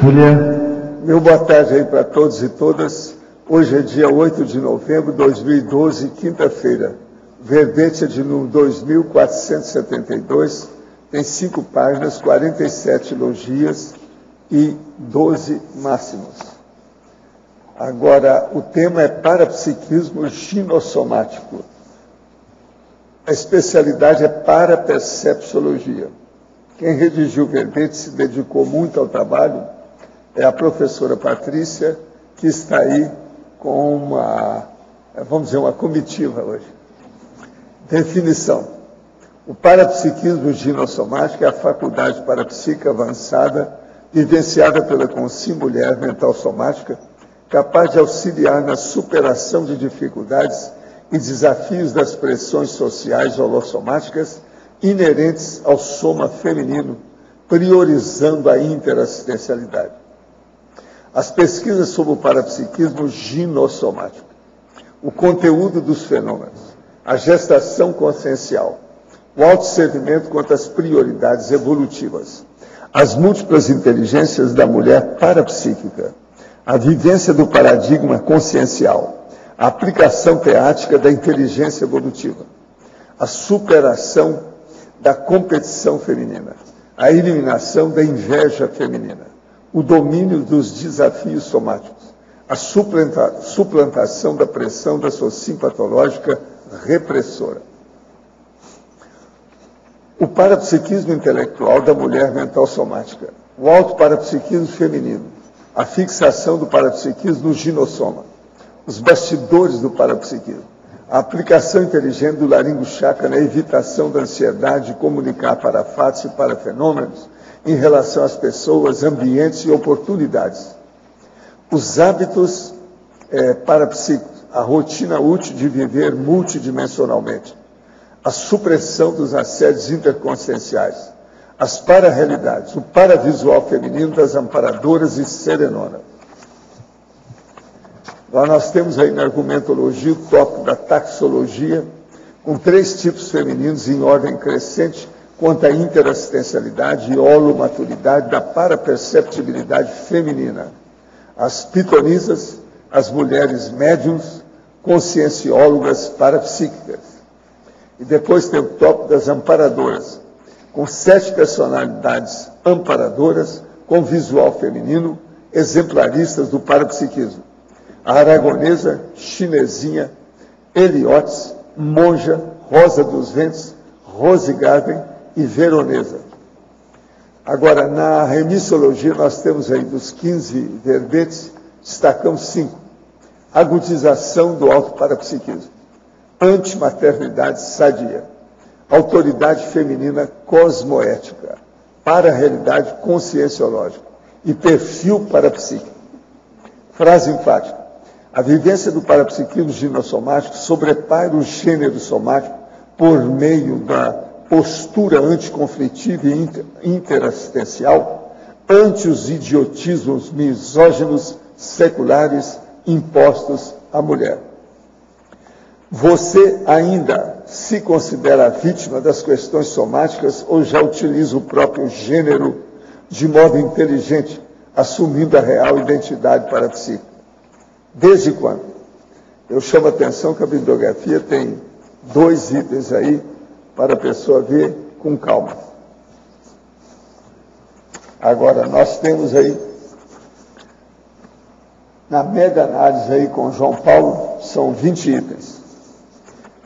Júlia. Meu boa tarde aí para todos e todas. Hoje é dia 8 de novembro de 2012, quinta-feira. Verbete é de número 2472, tem 5 páginas, 47 elogias e 12 máximos. Agora, o tema é parapsiquismo ginossomático. A especialidade é parapercepciologia. Quem redigiu o verbete se dedicou muito ao trabalho é a professora Patrícia, que está aí com uma comitiva hoje. Definição. O parapsiquismo ginossomático é a faculdade parapsíquica avançada vivenciada pela mulher mental somática, capaz de auxiliar na superação de dificuldades e desafios das pressões sociais holossomáticas inerentes ao soma feminino, priorizando a interassistencialidade. As pesquisas sobre o parapsiquismo ginossomático, o conteúdo dos fenômenos, a gestação consciencial, o autosservimento quanto às prioridades evolutivas, as múltiplas inteligências da mulher parapsíquica, a vivência do paradigma consciencial, a aplicação teática da inteligência evolutiva, a superação da competição feminina, a eliminação da inveja feminina, o domínio dos desafios somáticos, a suplantação da pressão da sociopatológica repressora. O parapsiquismo intelectual da mulher mental somática, o autoparapsiquismo feminino, a fixação do parapsiquismo no ginossoma, os bastidores do parapsiquismo, a aplicação inteligente do laringochakra na evitação da ansiedade de comunicar para fatos e para fenômenos em relação às pessoas, ambientes e oportunidades. Os hábitos parapsíquicos, a rotina útil de viver multidimensionalmente, a supressão dos assédios interconscienciais, as para-realidades, o paravisual feminino das amparadoras e serenonas. Agora nós temos aí na argumentologia o tópico da taxologia, com 3 tipos femininos em ordem crescente, quanto à interassistencialidade e holomaturidade da paraperceptibilidade feminina. As pitonisas, as mulheres médiums, conscienciólogas parapsíquicas. E depois tem o tópico das amparadoras, com 7 personalidades amparadoras, com visual feminino, exemplaristas do parapsiquismo. A aragonesa, chinesinha, Eliotes, monja, Rosa dos Ventos, Rose Garden e veronesa. Agora, na remissologia, nós temos aí dos 15 verbetes, destacamos 5. Agudização do autoparapsiquismo, antimaternidade sadia, autoridade feminina cosmoética, para-realidade conscienciológica e perfil parapsíquico. Frase enfática. A vivência do parapsiquismo ginossomático sobrepaira o gênero somático por meio da postura anticonflitiva e interassistencial ante os idiotismos misóginos seculares impostos à mulher. Você ainda se considera vítima das questões somáticas ou já utiliza o próprio gênero de modo inteligente, assumindo a real identidade parapsíquica? Desde quando? Eu chamo a atenção que a bibliografia tem 2 itens aí para a pessoa ver com calma. Agora, nós temos aí, na mega-análise aí com João Paulo, são 20 itens.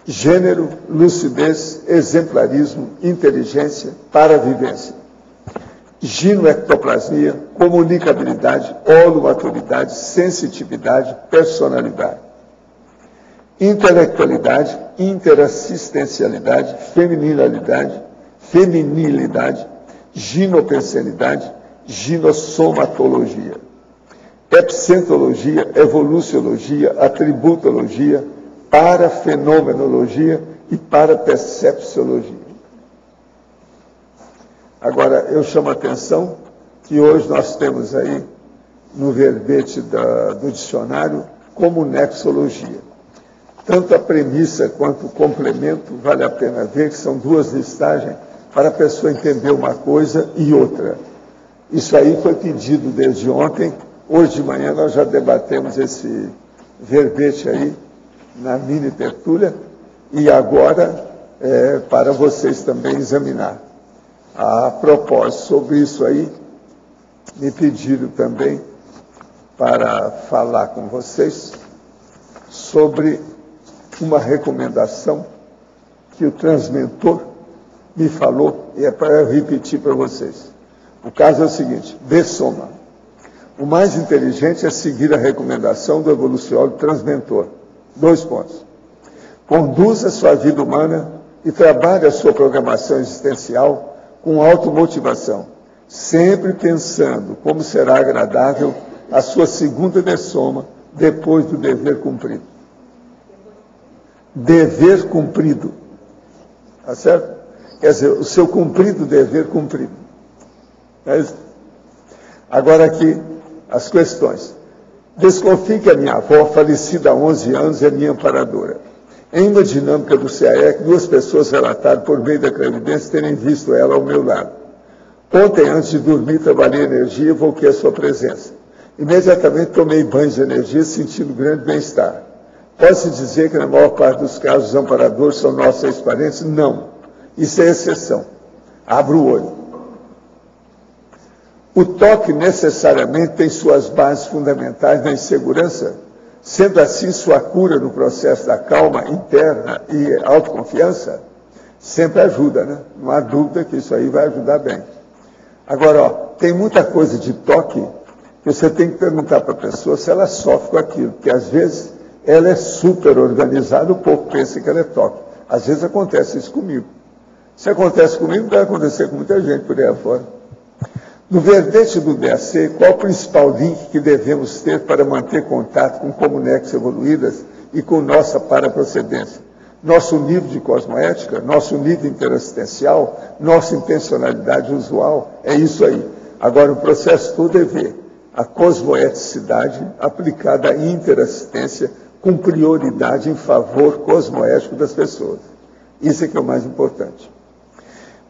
Gênero, lucidez, exemplarismo, inteligência, paravivência. Ginoectoplasmia, comunicabilidade, holomaturidade, sensitividade, personalidade. Intelectualidade, interassistencialidade, feminilidade, ginopensenidade, ginossomatologia. Epicentologia, evoluciologia, atributologia, parafenomenologia e parapercepciologia. Agora, eu chamo a atenção que hoje nós temos aí, no verbete do dicionário, como nexologia. Tanto a premissa quanto o complemento, vale a pena ver que são 2 listagens para a pessoa entender uma coisa e outra. Isso aí foi pedido desde ontem. Hoje de manhã nós já debatemos esse verbete aí na mini tertúlia e agora para vocês também examinar. A propósito sobre isso aí, me pediram também para falar com vocês sobre uma recomendação que o transmentor me falou, e é para eu repetir para vocês. O caso é o seguinte: Bessoma. O mais inteligente é seguir a recomendação do evoluciólogo transmentor. 2 pontos. Conduza a sua vida humana e trabalhe a sua programação existencial com automotivação, sempre pensando como será agradável a sua segunda Bessoma depois do dever cumprido. Dever cumprido. Tá certo? Quer dizer, o seu cumprido dever cumprido. Agora aqui, as questões. Desconfie que a minha avó, falecida há 11 anos, é minha amparadora. Em uma dinâmica do CAEC, 2 pessoas relataram por meio da clarividência terem visto ela ao meu lado. Ontem, antes de dormir, trabalhei energia e evoquei a sua presença. Imediatamente tomei banho de energia, sentindo grande bem-estar. Pode-se dizer que na maior parte dos casos os amparadores são nossos ex-parentes? Não. Isso é exceção. Abra o olho. O toque necessariamente tem suas bases fundamentais na insegurança, sendo assim sua cura no processo da calma interna e autoconfiança, sempre ajuda, né? Não há dúvida que isso aí vai ajudar bem. Agora, tem muita coisa de toque que você tem que perguntar para a pessoa se ela sofre com aquilo, porque às vezes ela é super organizada, o povo pensa que ela é toque. Às vezes acontece isso comigo. Se acontece comigo, vai acontecer com muita gente por aí afora. No verbete do DAC, qual o principal link que devemos ter para manter contato com comunecas evoluídas e com nossa paraprocedência? Nosso nível de cosmoética, nosso nível interassistencial, nossa intencionalidade usual, é isso aí. Agora, o processo todo é ver a cosmoeticidade aplicada à interassistência com prioridade em favor cosmoético das pessoas. Isso é que é o mais importante.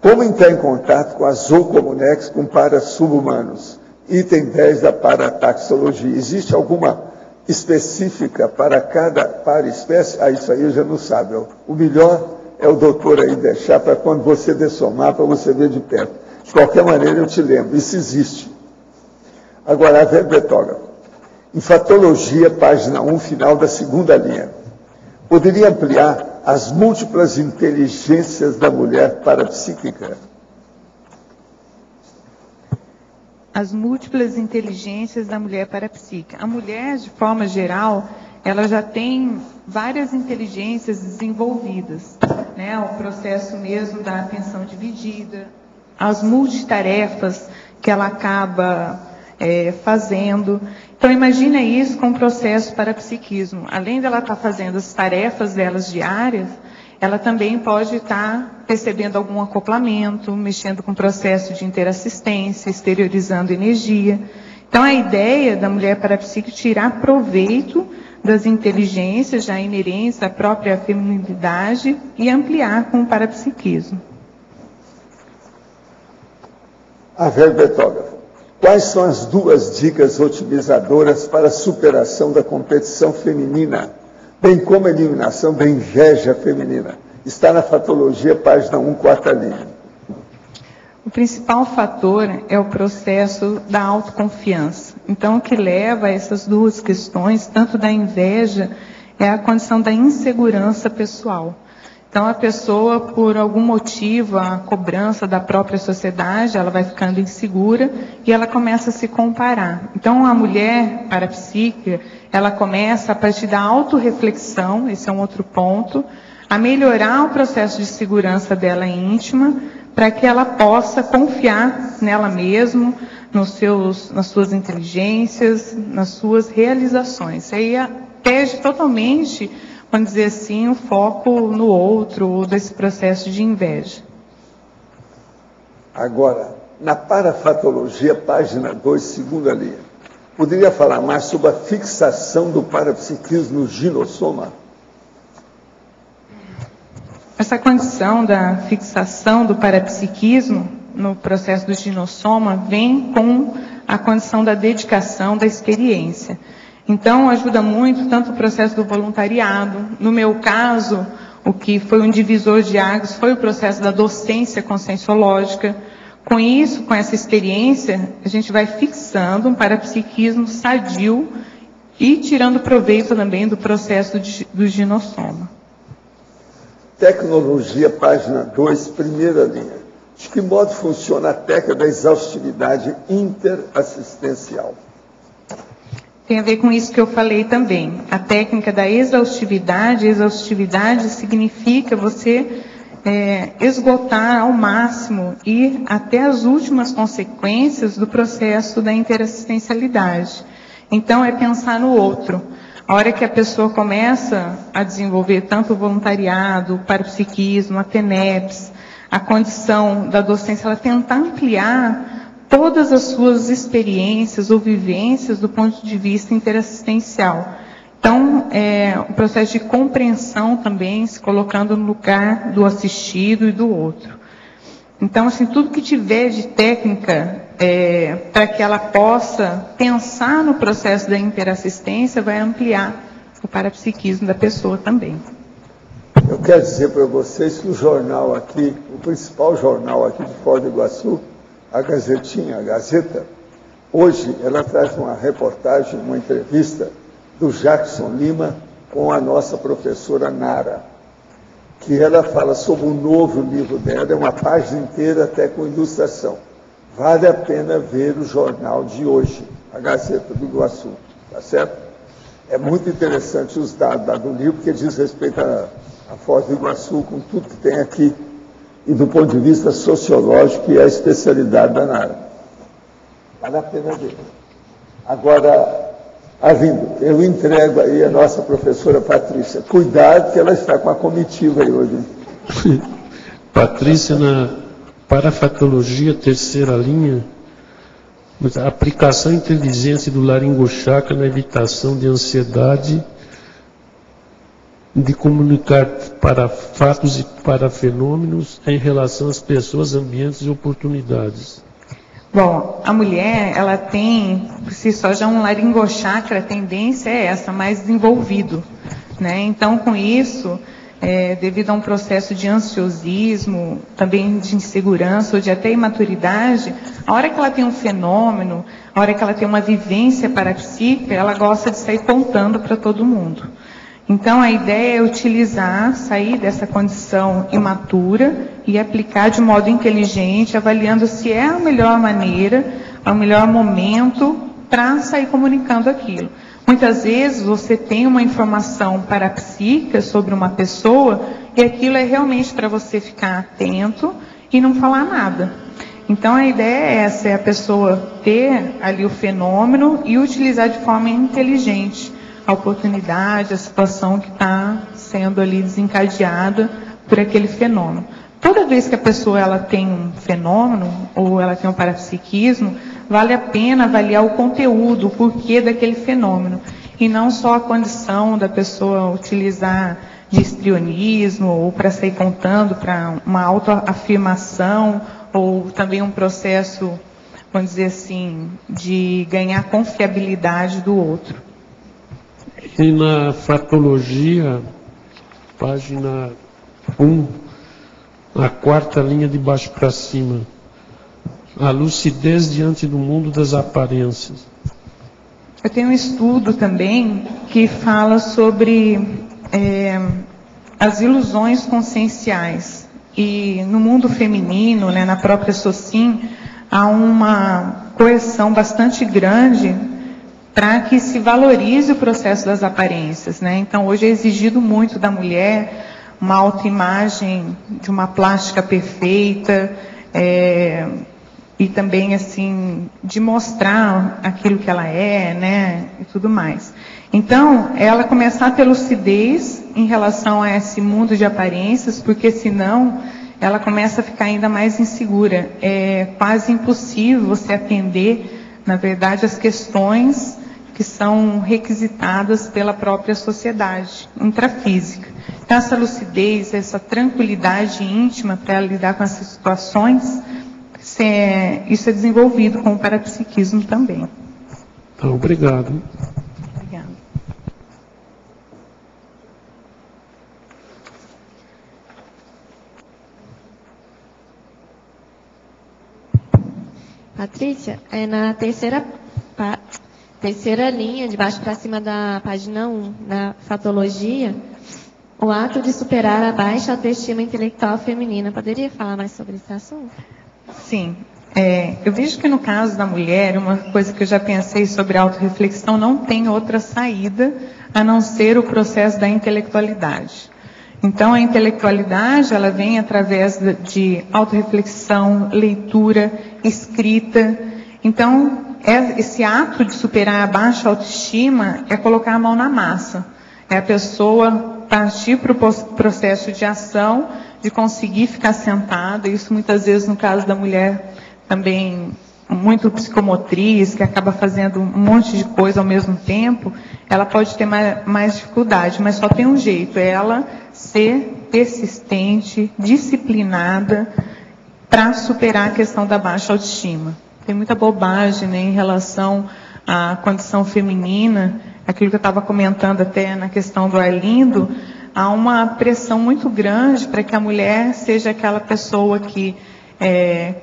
Como entrar em contato com as zoocomunex com para-subhumanos? Item 10 da parataxologia. Existe alguma específica para cada para-espécie? Isso aí eu já não sabe. O melhor é o doutor aí deixar para quando você dessomar, para você ver de perto. De qualquer maneira, eu te lembro. Isso existe. Agora, a verbetógrafo. Enfatologia, página 1, final da 2ª linha. Poderia ampliar as múltiplas inteligências da mulher parapsíquica? As múltiplas inteligências da mulher parapsíquica. A mulher, de forma geral, ela já tem várias inteligências desenvolvidas, né? O processo mesmo da atenção dividida, as multitarefas que ela acaba fazendo. Então, imagina isso com o processo parapsiquismo. Além dela estar fazendo as tarefas delas diárias, ela também pode estar recebendo algum acoplamento, mexendo com o processo de interassistência, exteriorizando energia. Então, a ideia da mulher parapsíquica é tirar proveito das inteligências já inerentes à própria feminilidade e ampliar com o parapsiquismo. A verbetógrafa. Quais são as 2 dicas otimizadoras para a superação da competição feminina, bem como a eliminação da inveja feminina? Está na Fatologia, página 1, 4ª linha. O principal fator é o processo da autoconfiança. Então, o que leva a essas 2 questões, tanto da inveja, é a condição da insegurança pessoal. Então, a pessoa, por algum motivo, a cobrança da própria sociedade, ela vai ficando insegura e ela começa a se comparar. Então, a mulher parapsíquica, ela começa, a partir da autorreflexão, esse é um outro ponto, a melhorar o processo de segurança dela íntima, para que ela possa confiar nela mesma, nas suas inteligências, nas suas realizações. Aí perde totalmente, vamos dizer assim, o foco no outro, desse processo de inveja. Agora, na parafatologia, página 2, 2ª linha, poderia falar mais sobre a fixação do parapsiquismo no ginossoma? Essa condição da fixação do parapsiquismo, no processo do ginossoma vem com a condição da dedicação, da experiência. Então, ajuda muito tanto o processo do voluntariado. No meu caso, o que foi um divisor de águas foi o processo da docência conscienciológica. Com isso, com essa experiência, a gente vai fixando um parapsiquismo sadio e tirando proveito também do processo do ginossoma. Tecnologia, página 2, primeira linha. De que modo funciona a técnica da exaustividade interassistencial? Tem a ver com isso que eu falei também. A técnica da exaustividade significa você esgotar ao máximo, ir até as últimas consequências do processo da interassistencialidade. Então, é pensar no outro. A hora que a pessoa começa a desenvolver tanto o voluntariado, o parapsiquismo, a TENEPS, a condição da docência, ela tentar ampliar todas as suas experiências ou vivências do ponto de vista interassistencial. Então, o processo de compreensão também, se colocando no lugar do assistido e do outro. Então, assim, tudo que tiver de técnica para que ela possa pensar no processo da interassistência vai ampliar o parapsiquismo da pessoa também. Eu quero dizer para vocês que o jornal aqui, o principal jornal aqui de Foz do Iguaçu, a Gazetinha, a Gazeta, hoje ela traz uma reportagem, uma entrevista do Jackson Lima com a nossa professora Nara, que ela fala sobre o novo livro dela, é uma página inteira até com ilustração. Vale a pena ver o jornal de hoje, a Gazeta do Iguaçu, tá certo? É muito interessante os dados do livro, porque diz respeito a Foz do Iguaçu, com tudo que tem aqui, e do ponto de vista sociológico, que é a especialidade da Nara. Vale a pena ver. Agora, Arlindo, eu entrego aí a nossa professora Patrícia. Cuidado que ela está com a comitiva aí hoje. Patrícia, na parafatologia, terceira linha, a aplicação inteligência do laringochakra na evitação de ansiedade, de comunicar para fatos e para fenômenos em relação às pessoas, ambientes e oportunidades. Bom, a mulher, ela tem, por si só, já um laringochakra, a tendência é essa, mais desenvolvido, né? Então, com isso, devido a um processo de ansiosismo, também de insegurança ou de até imaturidade, a hora que ela tem um fenômeno, a hora que ela tem uma vivência parapsíquica, ela gosta de sair contando para todo mundo. Então, a ideia é utilizar, sair dessa condição imatura e aplicar de modo inteligente, avaliando se é a melhor maneira, o melhor momento para sair comunicando aquilo. Muitas vezes você tem uma informação parapsíquica sobre uma pessoa e aquilo é realmente para você ficar atento e não falar nada. Então, a ideia é essa, é a pessoa ter ali o fenômeno e utilizar de forma inteligente a oportunidade, a situação que está sendo ali desencadeada por aquele fenômeno. Toda vez que a pessoa ela tem um fenômeno ou ela tem um parapsiquismo, vale a pena avaliar o conteúdo, o porquê daquele fenômeno, e não só a condição da pessoa utilizar de histrionismo ou para sair contando para uma autoafirmação ou também um processo, vamos dizer assim, de ganhar confiabilidade do outro. E na fatologia, página 1, a quarta linha de baixo para cima, a lucidez diante do mundo das aparências. Eu tenho um estudo também que fala sobre as ilusões conscienciais. E no mundo feminino, né, na própria Socin, há uma coerção bastante grande para que se valorize o processo das aparências, né? Então, hoje é exigido muito da mulher uma autoimagem de uma plástica perfeita, e também, assim, de mostrar aquilo que ela é, né? E tudo mais. Então, ela começar a ter lucidez em relação a esse mundo de aparências, porque senão ela começa a ficar ainda mais insegura. É quase impossível você atender, na verdade, as questões que são requisitadas pela própria sociedade intrafísica. Então, essa lucidez, essa tranquilidade íntima para lidar com essas situações isso é desenvolvido com o parapsiquismo também. Então, obrigado. Obrigada. Patrícia, na terceira linha, de baixo para cima da página 1, na fatologia, o ato de superar a baixa autoestima intelectual feminina. Poderia falar mais sobre esse assunto? Sim. Eu vejo que no caso da mulher, uma coisa que eu já pensei sobre a autorreflexão, não tem outra saída a não ser o processo da intelectualidade. Então, a intelectualidade, ela vem através de autorreflexão, leitura, escrita. Então, esse ato de superar a baixa autoestima é colocar a mão na massa. É a pessoa partir para o processo de ação, de conseguir ficar sentada. Isso muitas vezes, no caso da mulher, também muito psicomotriz, que acaba fazendo um monte de coisa ao mesmo tempo, ela pode ter mais dificuldade, mas só tem um jeito, é ela ser persistente, disciplinada, para superar a questão da baixa autoestima. Tem muita bobagem, né, em relação à condição feminina, aquilo que eu estava comentando até na questão do Arlindo, há uma pressão muito grande para que a mulher seja aquela pessoa que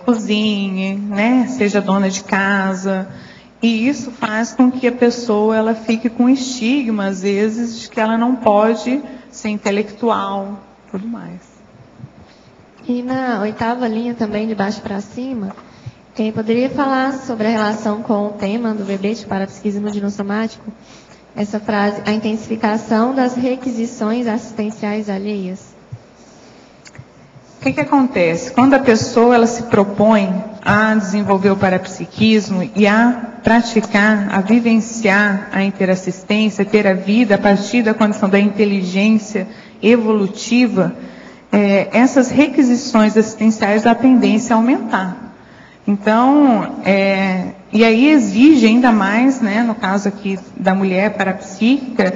cozinhe, né, seja dona de casa, e isso faz com que a pessoa ela fique com estigma, às vezes, de que ela não pode ser intelectual, tudo mais. E na oitava linha também, de baixo para cima, poderia falar sobre a relação com o tema do verbete parapsiquismo dinossomático? Essa frase, a intensificação das requisições assistenciais alheias. O que acontece? Quando a pessoa ela se propõe a desenvolver o parapsiquismo e a praticar, a vivenciar a interassistência, ter a vida a partir da condição da inteligência evolutiva, essas requisições assistenciais da tendência a aumentar. Então, e aí exige ainda mais, né, no caso aqui da mulher parapsíquica,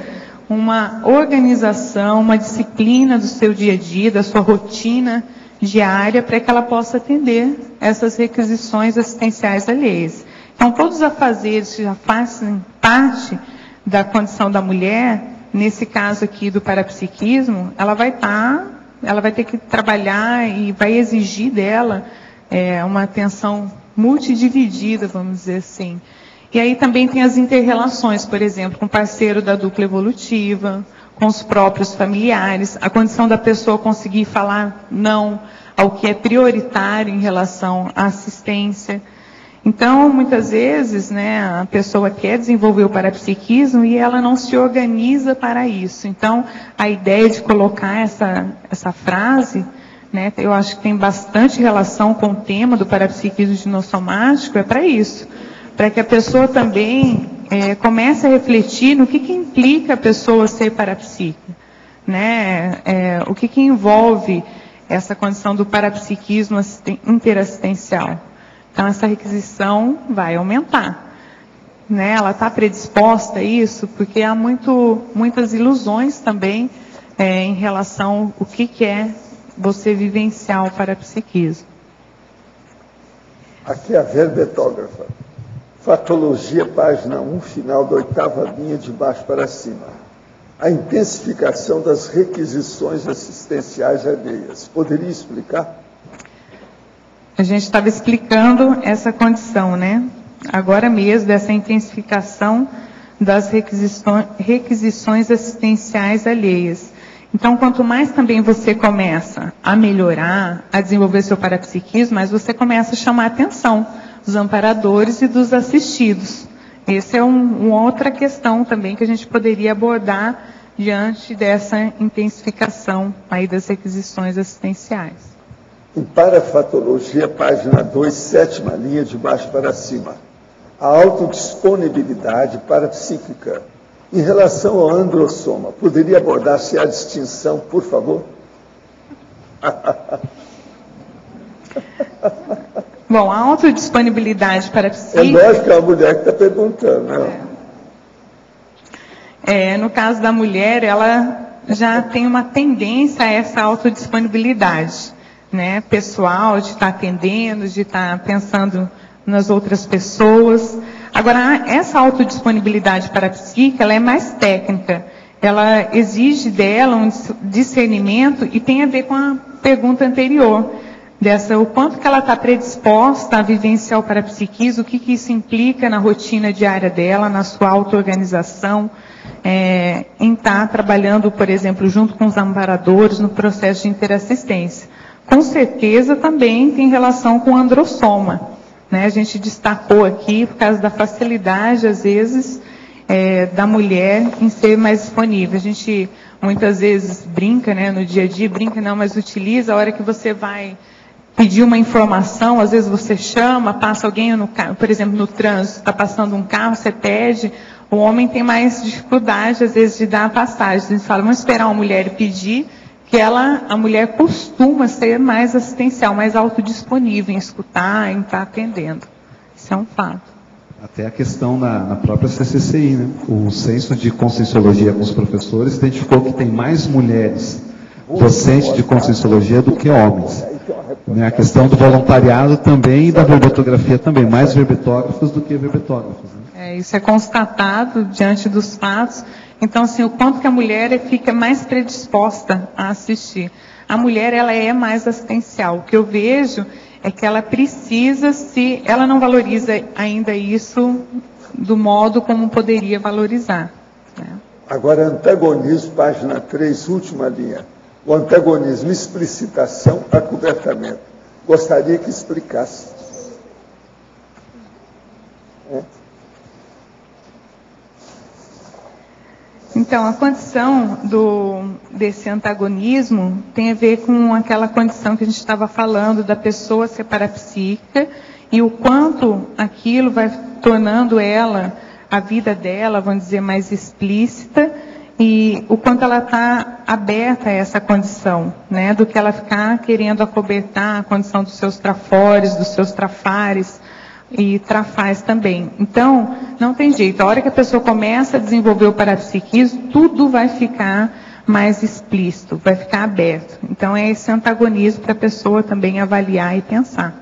uma organização, uma disciplina do seu dia a dia, da sua rotina diária, para que ela possa atender essas requisições assistenciais alheias. Então, todos os afazeres que já fazem parte da condição da mulher, nesse caso aqui do parapsiquismo, ela vai ter que trabalhar e vai exigir dela uma atenção multidividida, vamos dizer assim. E aí também tem as inter-relações, por exemplo, com o parceiro da dupla evolutiva, com os próprios familiares, a condição da pessoa conseguir falar não ao que é prioritário em relação à assistência. Então, muitas vezes, né, a pessoa quer desenvolver o parapsiquismo e ela não se organiza para isso. Então, a ideia de colocar essa frase, né, eu acho que tem bastante relação com o tema do parapsiquismo dinossomático, é para isso. Para que a pessoa também comece a refletir no que implica a pessoa ser parapsíquica, né? O que envolve essa condição do parapsiquismo interassistencial. Então, essa requisição vai aumentar, né? Ela está predisposta a isso, porque há muitas ilusões também em relação ao que é você vivenciar o parapsiquismo. Aqui é a verbetógrafa. Fatologia, página 1, final da oitava linha, de baixo para cima. A intensificação das requisições assistenciais alheias. Poderia explicar? A gente estava explicando essa condição, né? Agora mesmo, dessa intensificação das requisições assistenciais alheias. Então, quanto mais também você começa a melhorar, a desenvolver seu parapsiquismo, mais você começa a chamar a atenção dos amparadores e dos assistidos. Essa é uma outra questão também que a gente poderia abordar diante dessa intensificação aí das requisições assistenciais. Em parafatologia, página 2, sétima linha, de baixo para cima. A autodisponibilidade parapsíquica. Em relação ao androssoma, poderia abordar-se a distinção, por favor? Bom, a autodisponibilidade parapsíquica... É lógico que é a mulher que está perguntando, né? No caso da mulher, ela já tem uma tendência a essa autodisponibilidade, né, pessoal, de estar atendendo, de estar pensando nas outras pessoas. Agora, essa autodisponibilidade parapsíquica, ela é mais técnica. Ela exige dela um discernimento e tem a ver com a pergunta anterior, o quanto que ela está predisposta a vivenciar o parapsiquismo, o que isso implica na rotina diária dela, na sua auto-organização, em estar trabalhando, por exemplo, junto com os amparadores no processo de interassistência. Com certeza também tem relação com o androssoma, né? A gente destacou aqui por causa da facilidade, às vezes, da mulher em ser mais disponível. A gente muitas vezes brinca, né, no dia a dia, mas utiliza a hora que você vai pedir uma informação, às vezes você chama, passa alguém no carro, por exemplo, no trânsito, está passando um carro, você pede, o homem tem mais dificuldade, às vezes, de dar a passagem. A gente fala, vamos esperar uma mulher pedir, que a mulher costuma ser mais assistencial, mais autodisponível em escutar, em estar atendendo. Isso é um fato. Até a questão na própria CCCI, né? O Censo de Conscienciologia com os professores identificou que tem mais mulheres docentes de Conscienciologia do que homens. A questão do voluntariado também e da verbetografia também, mais verbetógrafos do que verbetógrafos. Né? Isso é constatado diante dos fatos. Então, assim, o quanto que a mulher fica mais predisposta a assistir. A mulher, ela é mais assistencial. O que eu vejo é que ela precisa, se ela não valoriza ainda isso do modo como poderia valorizar. Né? Agora, antagonismo, página 3, última linha. O antagonismo, explicitação, acobertamento. Gostaria que explicasse. Então, a condição desse antagonismo tem a ver com aquela condição que a gente estava falando da pessoa ser parapsíquica e o quanto aquilo vai tornando ela, a vida dela, vamos dizer, mais explícita, e o quanto ela está aberta a essa condição, né, do que ela ficar querendo acobertar a condição dos seus trafores, dos seus trafares e trafais também. Então, não tem jeito. A hora que a pessoa começa a desenvolver o parapsiquismo, tudo vai ficar mais explícito, vai ficar aberto. Então, é esse antagonismo para a pessoa também avaliar e pensar.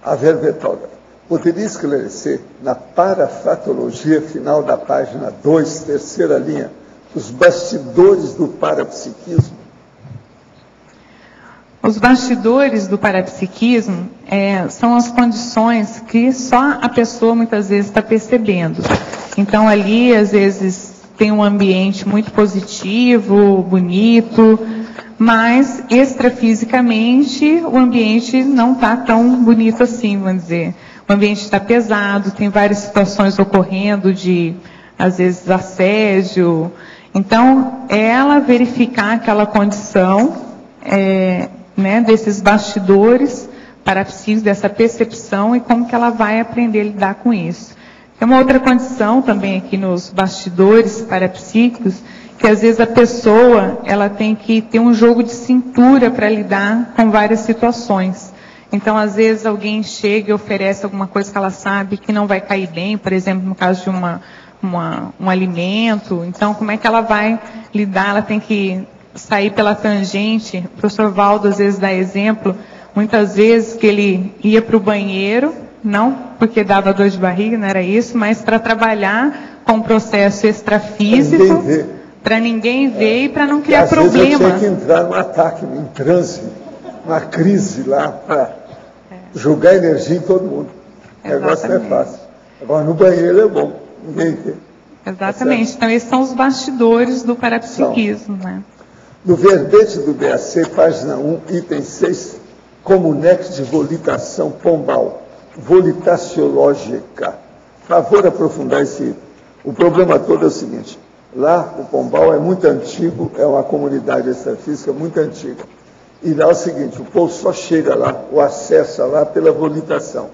A verbetógrafa, poderia esclarecer, na parafatologia final da página 2, terceira linha, os bastidores do parapsiquismo? Os bastidores do parapsiquismo são as condições que só a pessoa muitas vezes está percebendo. Então ali, às vezes, tem um ambiente muito positivo, bonito, mas extrafisicamente o ambiente não está tão bonito assim, vamos dizer. O ambiente está pesado, tem várias situações ocorrendo de, às vezes, assédio. Então, ela verificar aquela condição, né, desses bastidores parapsíquicos, dessa percepção e como que ela vai aprender a lidar com isso. Tem uma outra condição também aqui nos bastidores parapsíquicos, que às vezes a pessoa, ela tem que ter um jogo de cintura para lidar com várias situações. Então, às vezes, alguém chega e oferece alguma coisa que ela sabe que não vai cair bem, por exemplo, no caso de um alimento. Então, como é que ela vai lidar? Ela tem que sair pela tangente. O professor Valdo, às vezes, dá exemplo, muitas vezes que ele ia para o banheiro, não porque dava dor de barriga, não era isso, mas para trabalhar com um processo extrafísico, para ninguém ver e para não criar problema. Às vezes eu tinha que entrar num ataque, num transe, uma crise lá, para jogar energia em todo mundo. O negócio não é fácil. Agora, no banheiro é bom, ninguém vê. Exatamente. Então, esses são os bastidores do parapsiquismo. Né? No verbete do BAC, página 1, item 6, comunex de volitação pombal, volitaciológica. Favor aprofundar esse item. O problema todo é o seguinte, lá o pombal é muito antigo, é uma comunidade extrafísica muito antiga. E lá é o seguinte, o povo só chega lá, ou acessa lá pela volitação.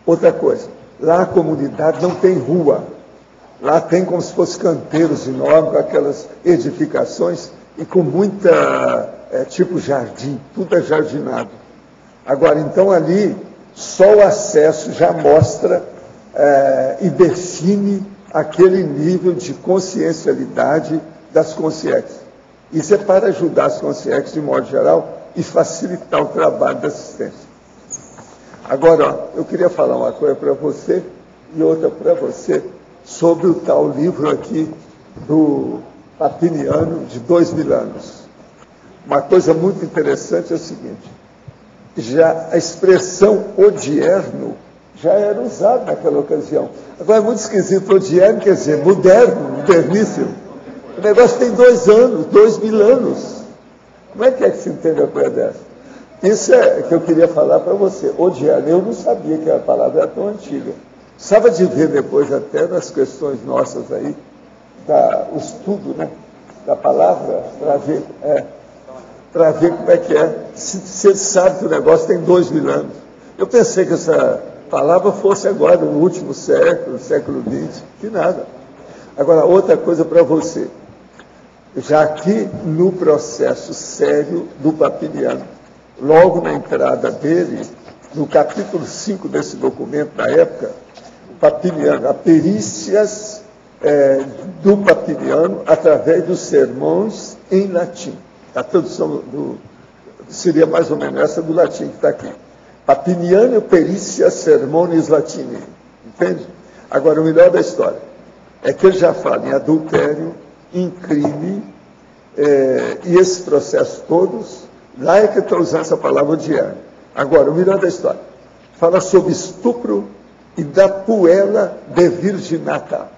Outra coisa, lá a comunidade não tem rua. Lá tem como se fossem canteiros enormes, com aquelas edificações, e com muita, tipo jardim, tudo é jardinado. Agora, então ali, só o acesso já mostra e define aquele nível de consciencialidade das consciências. Isso é para ajudar as consciências, de modo geral, e facilitar o trabalho da assistência. Agora, ó, eu queria falar uma coisa para você e outra para você sobre o tal livro aqui do Papiniano, de 2000 anos. Uma coisa muito interessante é o seguinte: já a expressão odierno já era usada naquela ocasião. Agora é muito esquisito, odierno quer dizer moderno, moderníssimo. O negócio tem 2 anos, 2000 anos. Como é que se entende a coisa dessa? Isso é que eu queria falar para você. Odierno, eu não sabia que a palavra era tão antiga. Precisava de ver depois até nas questões nossas aí, o estudo, né, da palavra, para ver como é que é. Se ele sabe que o negócio tem 2000 anos. Eu pensei que essa palavra fosse agora, no último século, século XX, que nada. Agora, outra coisa para você. Já aqui no processo sério do Papiniano, logo na entrada dele, no capítulo 5 desse documento, na época, o Papiniano, a perícias do Papiniano através dos sermões em latim. A tradução seria mais ou menos essa do latim que está aqui. Papiniano perícia sermones latini. Entende? Agora, o melhor da história é que ele já fala em adultério, em crime, e esses processos todos, lá é que eu estou usando essa palavra odierno. Agora, o melhor da história, fala sobre estupro e da puella de virginata.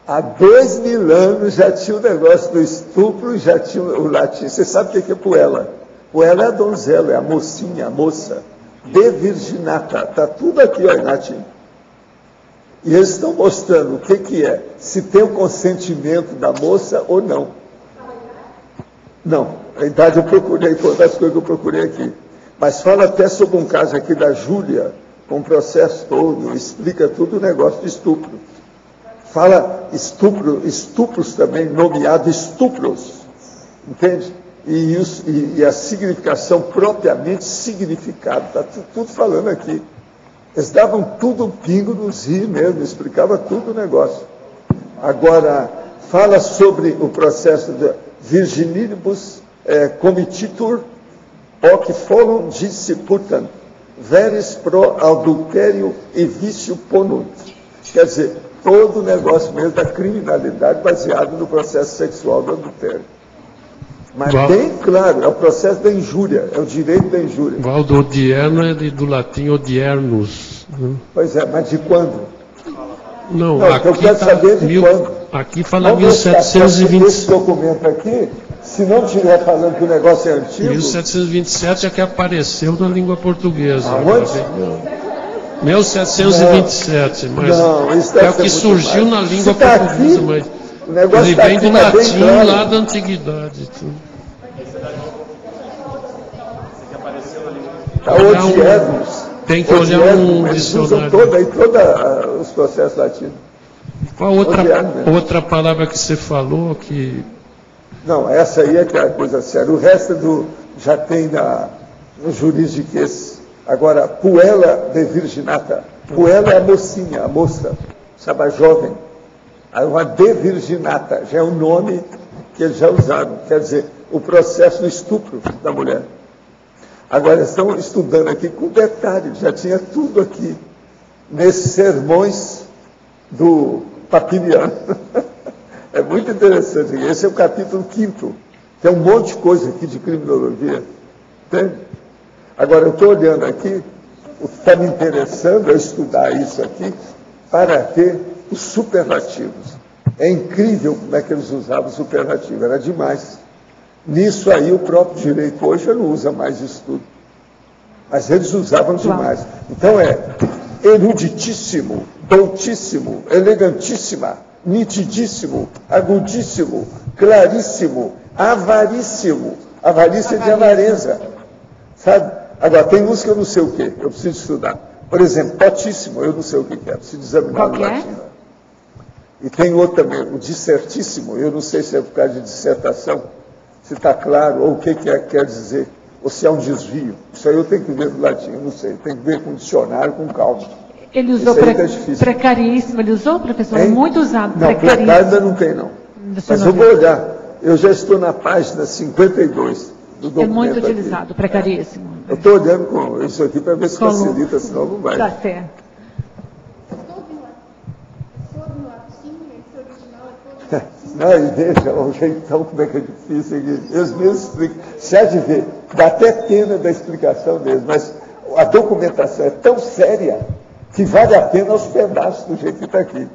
Há 2000 anos já tinha o negócio do estupro, já tinha o latim. Você sabe o que é puella? Puella é a donzela, é a mocinha, a moça. De virginata, está tudo aqui ó, em latim. E eles estão mostrando o que é, se tem o consentimento da moça ou não. Não, a idade eu procurei, foi uma das coisas que eu procurei aqui. Mas fala até sobre um caso aqui da Júlia, com o processo todo, explica tudo o negócio de estupro. Fala estupros também, nomeado estupros, entende? E a significação propriamente significado, está tudo falando aqui. Eles davam tudo pingo nos rios mesmo, explicava tudo o negócio. Agora, fala sobre o processo de virginibus comititur, hoc forum disciputant, veris pro adultério e vício ponunt. Quer dizer, todo o negócio mesmo da criminalidade baseado no processo sexual do adultério. Mas bem claro, é o processo da injúria, é o direito da injúria. O odierno é do latim odiernus. Né? Pois é, mas de quando? Não, aqui eu quero saber de quando. Aqui fala 1720. Esse documento aqui, se não estiver falando que o negócio é antigo... 1727 é que apareceu na língua portuguesa. Aonde? 1727, mas não, isso é o que surgiu na língua portuguesa, aqui, mas o negócio ele vem do latim claro. lá da antiguidade. Tem que olhar um dicionário. Todos os processos latinos. Qual outra palavra que você falou que... Não, essa aí é que é a coisa séria. O resto já tem no juridiquês. Agora, puella de virginata. Puella é a mocinha, a moça, sabe, a jovem. Aí uma de virginata, já é um nome que eles já usaram. Quer dizer, o processo do estupro da mulher. Agora, eles estão estudando aqui com detalhe, já tinha tudo aqui, nesses sermões do Papiniano. É muito interessante. Esse é o capítulo 5º. Tem um monte de coisa aqui de criminologia. Entende? Agora, eu estou olhando aqui, o que está me interessando é estudar isso aqui para ter os superlativos. É incrível como é que eles usavam o superlativo, era demais. Nisso aí o próprio direito hoje não usa mais isso tudo. Mas eles usavam demais. Então é eruditíssimo, doutíssimo, elegantíssima, nitidíssimo, agudíssimo, claríssimo, avaríssimo. Avarícia de avareza. Sabe? Agora, tem uns que eu não sei o quê, eu preciso estudar. Por exemplo, potíssimo, eu não sei o que é, preciso examinar no latim. E tem outro também, o dissertíssimo, eu não sei se é por causa de dissertação, se está claro, ou o que quer dizer, ou se é um desvio. Isso aí eu tenho que ver no latim, eu não sei, tem que ver com o dicionário, com calma. Ele usou precaríssimo, ele usou, professor? Hein? Muito usado, não, precário ainda não tem, não. Mas eu vou olhar, eu já estou na página 52. do documento. É muito utilizado, precaríssimo. Eu estou olhando com isso aqui para ver se facilita, senão não vai. Tá certo. Não, e veja o jeitão como é que é difícil aqui. Eles mesmos explicam. Se há de ver, dá até pena da explicação deles, mas a documentação é tão séria que vale a pena aos pedaços do jeito que está aqui.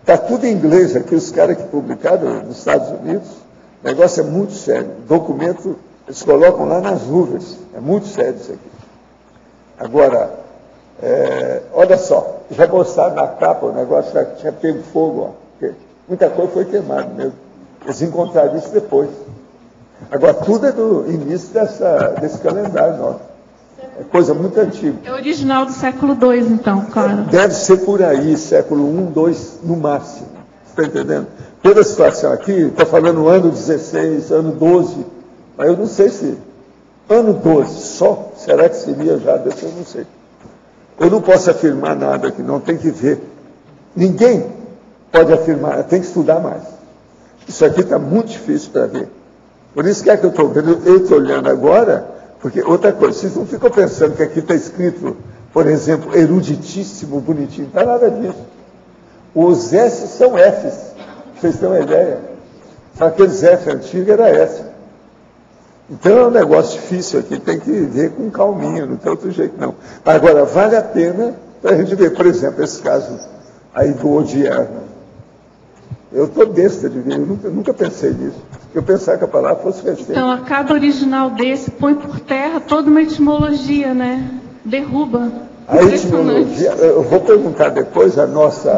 Está tudo em inglês aqui, os caras que publicaram nos Estados Unidos, o negócio é muito sério. Documento, eles colocam lá nas nuvens. É muito sério isso aqui. Agora, olha só, já mostraram na capa, o negócio já tinha pego fogo, ó. Muita coisa foi queimada mesmo. Eles encontraram isso depois. Agora, tudo é do início desse calendário nosso. É coisa muito antiga. É original do século II, então, claro. Deve ser por aí, século I, II, no máximo. Está entendendo? Toda a situação aqui, está falando ano 16, ano 12, mas eu não sei se ano 12 só, será que seria já desse? Eu não sei. Eu não posso afirmar nada aqui, não, tem que ver. Ninguém pode afirmar, tem que estudar mais. Isso aqui está muito difícil para ver. Por isso que é que eu estou vendo, eu estou olhando agora, porque outra coisa, vocês não ficam pensando que aqui está escrito, por exemplo, eruditíssimo, bonitinho, não está nada disso. Os S são Fs, vocês têm uma ideia. Só aqueles F antigos era S. Então é um negócio difícil aqui, tem que ver com calminha, não tem outro jeito não. Agora, vale a pena para a gente ver, por exemplo, esse caso aí do Odier. Eu estou besta de ver, eu nunca pensei nisso. Eu pensava que a palavra fosse receita. Então, a cada original desse põe por terra toda uma etimologia, né? Derruba. A etimologia, eu vou perguntar depois a nossa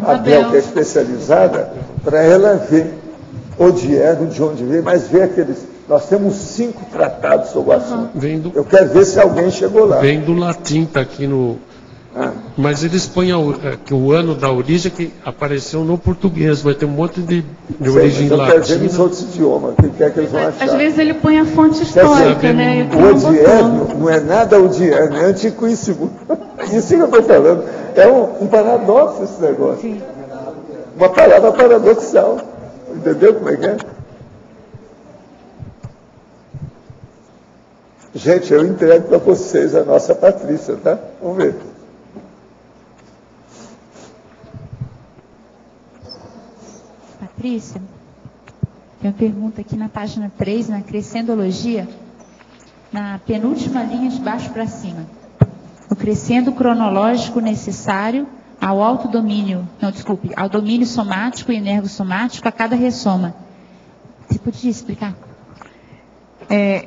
Abel, que é especializada, para ela ver Odier, de onde veio, mas ver aqueles. Nós temos 5 tratados sobre o assunto. Eu quero ver se alguém chegou lá. Vem do latim, está aqui no. Mas eles põem que o ano da origem que apareceu no português, vai ter um monte de origem latina. Eu quero ver nos outros idiomas, o que é que eles vão achar. Às vezes ele põe a fonte histórica, né? O odierno não é nada odierno, é antiquíssimo. Isso que eu estou falando. É um paradoxo esse negócio. Sim. Uma palavra paradoxal. Entendeu como é que é? Gente, eu entrego para vocês a nossa Patrícia, tá? Vamos ver. Patrícia, tem uma pergunta aqui na página 3, na Crescendologia, na penúltima linha de baixo para cima. O crescendo cronológico necessário ao ao domínio somático e energossomático a cada ressoma. Você podia explicar?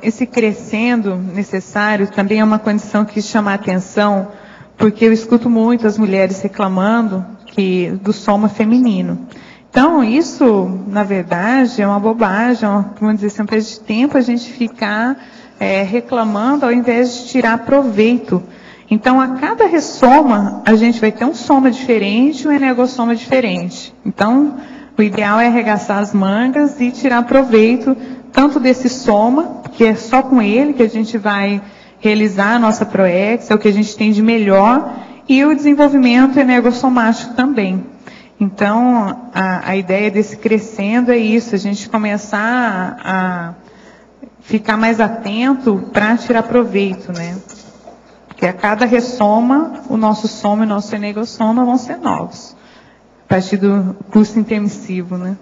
Esse crescendo necessário também é uma condição que chama a atenção, porque eu escuto muito as mulheres reclamando do soma feminino. Então, isso, na verdade, é uma bobagem, vamos dizer assim, um perda de tempo a gente ficar reclamando ao invés de tirar proveito. Então, a cada ressoma, a gente vai ter um soma diferente e um energossoma diferente. Então, o ideal é arregaçar as mangas e tirar proveito tanto desse soma, que é só com ele que a gente vai realizar a nossa ProEx, é o que a gente tem de melhor, e o desenvolvimento energossomático também. Então, a ideia desse crescendo é isso, a gente começar a ficar mais atento para tirar proveito, né? Porque a cada ressoma, o nosso soma e o nosso energossoma vão ser novos, a partir do curso intermissivo, né?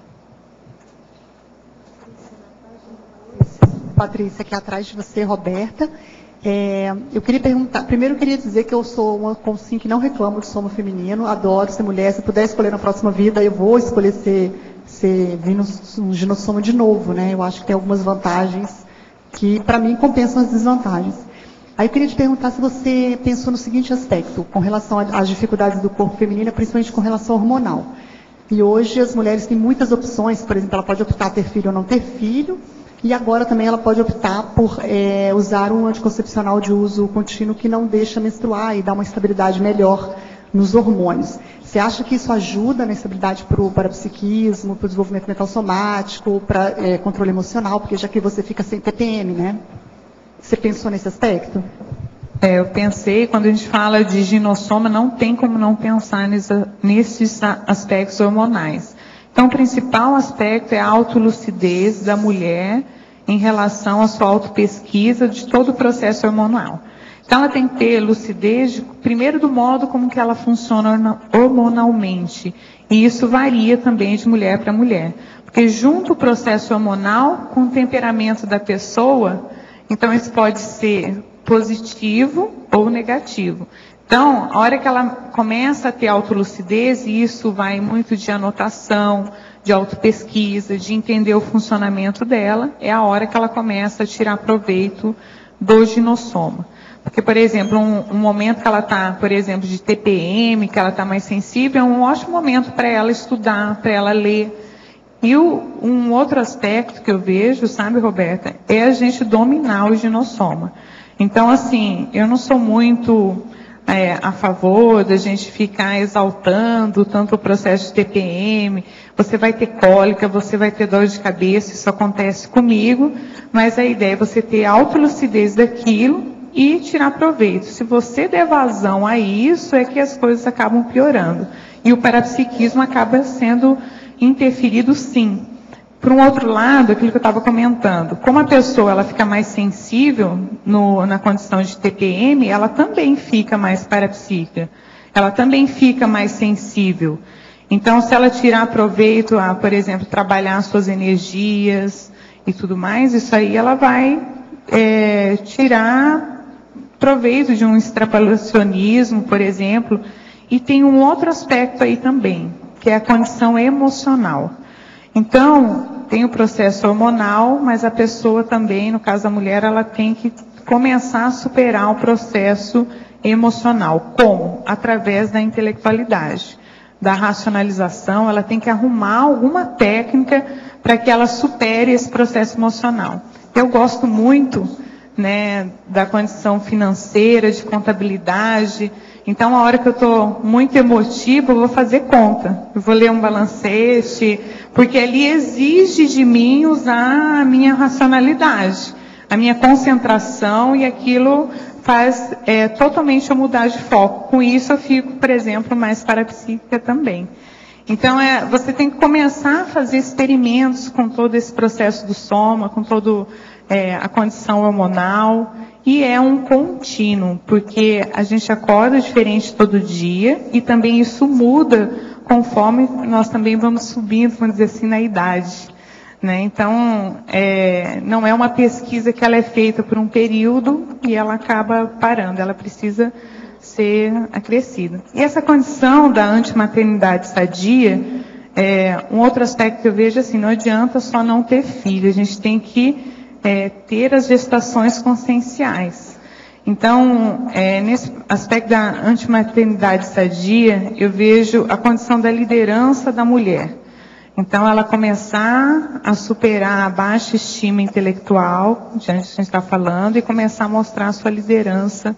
Patrícia, aqui atrás de você, Roberta. Eu queria perguntar, primeiro eu queria dizer que eu sou uma consim que não reclamo de soma feminino, adoro ser mulher, se puder escolher na próxima vida, eu vou escolher vir no ginossoma de novo, né? Eu acho que tem algumas vantagens que, para mim, compensam as desvantagens. Aí eu queria te perguntar se você pensou no seguinte aspecto, com relação às dificuldades do corpo feminino, principalmente com relação hormonal. E hoje as mulheres têm muitas opções, por exemplo, ela pode optar a ter filho ou não ter filho, e agora também ela pode optar por usar um anticoncepcional de uso contínuo que não deixa menstruar e dá uma estabilidade melhor nos hormônios. Você acha que isso ajuda na estabilidade para o parapsiquismo, para o desenvolvimento mental somático, para controle emocional, porque já que você fica sem TPM, né? Você pensou nesse aspecto? Eu pensei, quando a gente fala de ginossoma, não tem como não pensar nesses aspectos hormonais. Então, o principal aspecto é a autolucidez da mulher em relação à sua autopesquisa de todo o processo hormonal. Então, ela tem que ter lucidez, primeiro, do modo como que ela funciona hormonalmente. E isso varia também de mulher para mulher. Porque junto o processo hormonal com o temperamento da pessoa, então isso pode ser positivo ou negativo. Então, a hora que ela começa a ter autolucidez, e isso vai muito de anotação, de autopesquisa, de entender o funcionamento dela, é a hora que ela começa a tirar proveito do ginossoma. Porque, por exemplo, um momento que ela está, por exemplo, de TPM, que ela está mais sensível, é um ótimo momento para ela estudar, para ela ler. E um outro aspecto que eu vejo, sabe, Roberta, é a gente dominar o ginossoma. Então, assim, eu não sou muito a favor da gente ficar exaltando tanto o processo de TPM, você vai ter cólica, você vai ter dor de cabeça, isso acontece comigo, mas a ideia é você ter autolucidez daquilo e tirar proveito. Se você der vazão a isso, é que as coisas acabam piorando. E o parapsiquismo acaba sendo interferido, sim. Por um outro lado, aquilo que eu estava comentando, como a pessoa ela fica mais sensível na condição de TPM, ela também fica mais parapsíquica, ela também fica mais sensível. Então, se ela tirar proveito a, por exemplo, trabalhar suas energias e tudo mais, isso aí ela vai tirar proveito de um extrapolacionismo, por exemplo. E tem um outro aspecto aí também, que é a condição emocional. Então, tem o processo hormonal, mas a pessoa também, no caso da mulher, ela tem que começar a superar o processo emocional. Como? Através da intelectualidade, da racionalização. Ela tem que arrumar alguma técnica para que ela supere esse processo emocional. Eu gosto muito, né, da condição financeira, de contabilidade. Então, a hora que eu estou muito emotiva, eu vou fazer conta. Eu vou ler um balancete, porque ali exige de mim usar a minha racionalidade, a minha concentração, e aquilo faz totalmente eu mudar de foco. Com isso, eu fico, por exemplo, mais parapsíquica também. Então, você tem que começar a fazer experimentos com todo esse processo do soma, com toda a condição hormonal. E é um contínuo, porque a gente acorda diferente todo dia, e também isso muda conforme nós também vamos subindo, vamos dizer assim, na idade. Né? Então, não é uma pesquisa que ela é feita por um período e ela acaba parando, ela precisa ser acrescida. E essa condição da antimaternidade sadia, um outro aspecto que eu vejo assim, não adianta só não ter filho, a gente tem que ter as gestações conscienciais. Então, nesse aspecto da antimaternidade sadia, eu vejo a condição da liderança da mulher. Então, ela começar a superar a baixa estima intelectual, diante do que a gente está falando, e começar a mostrar a sua liderança,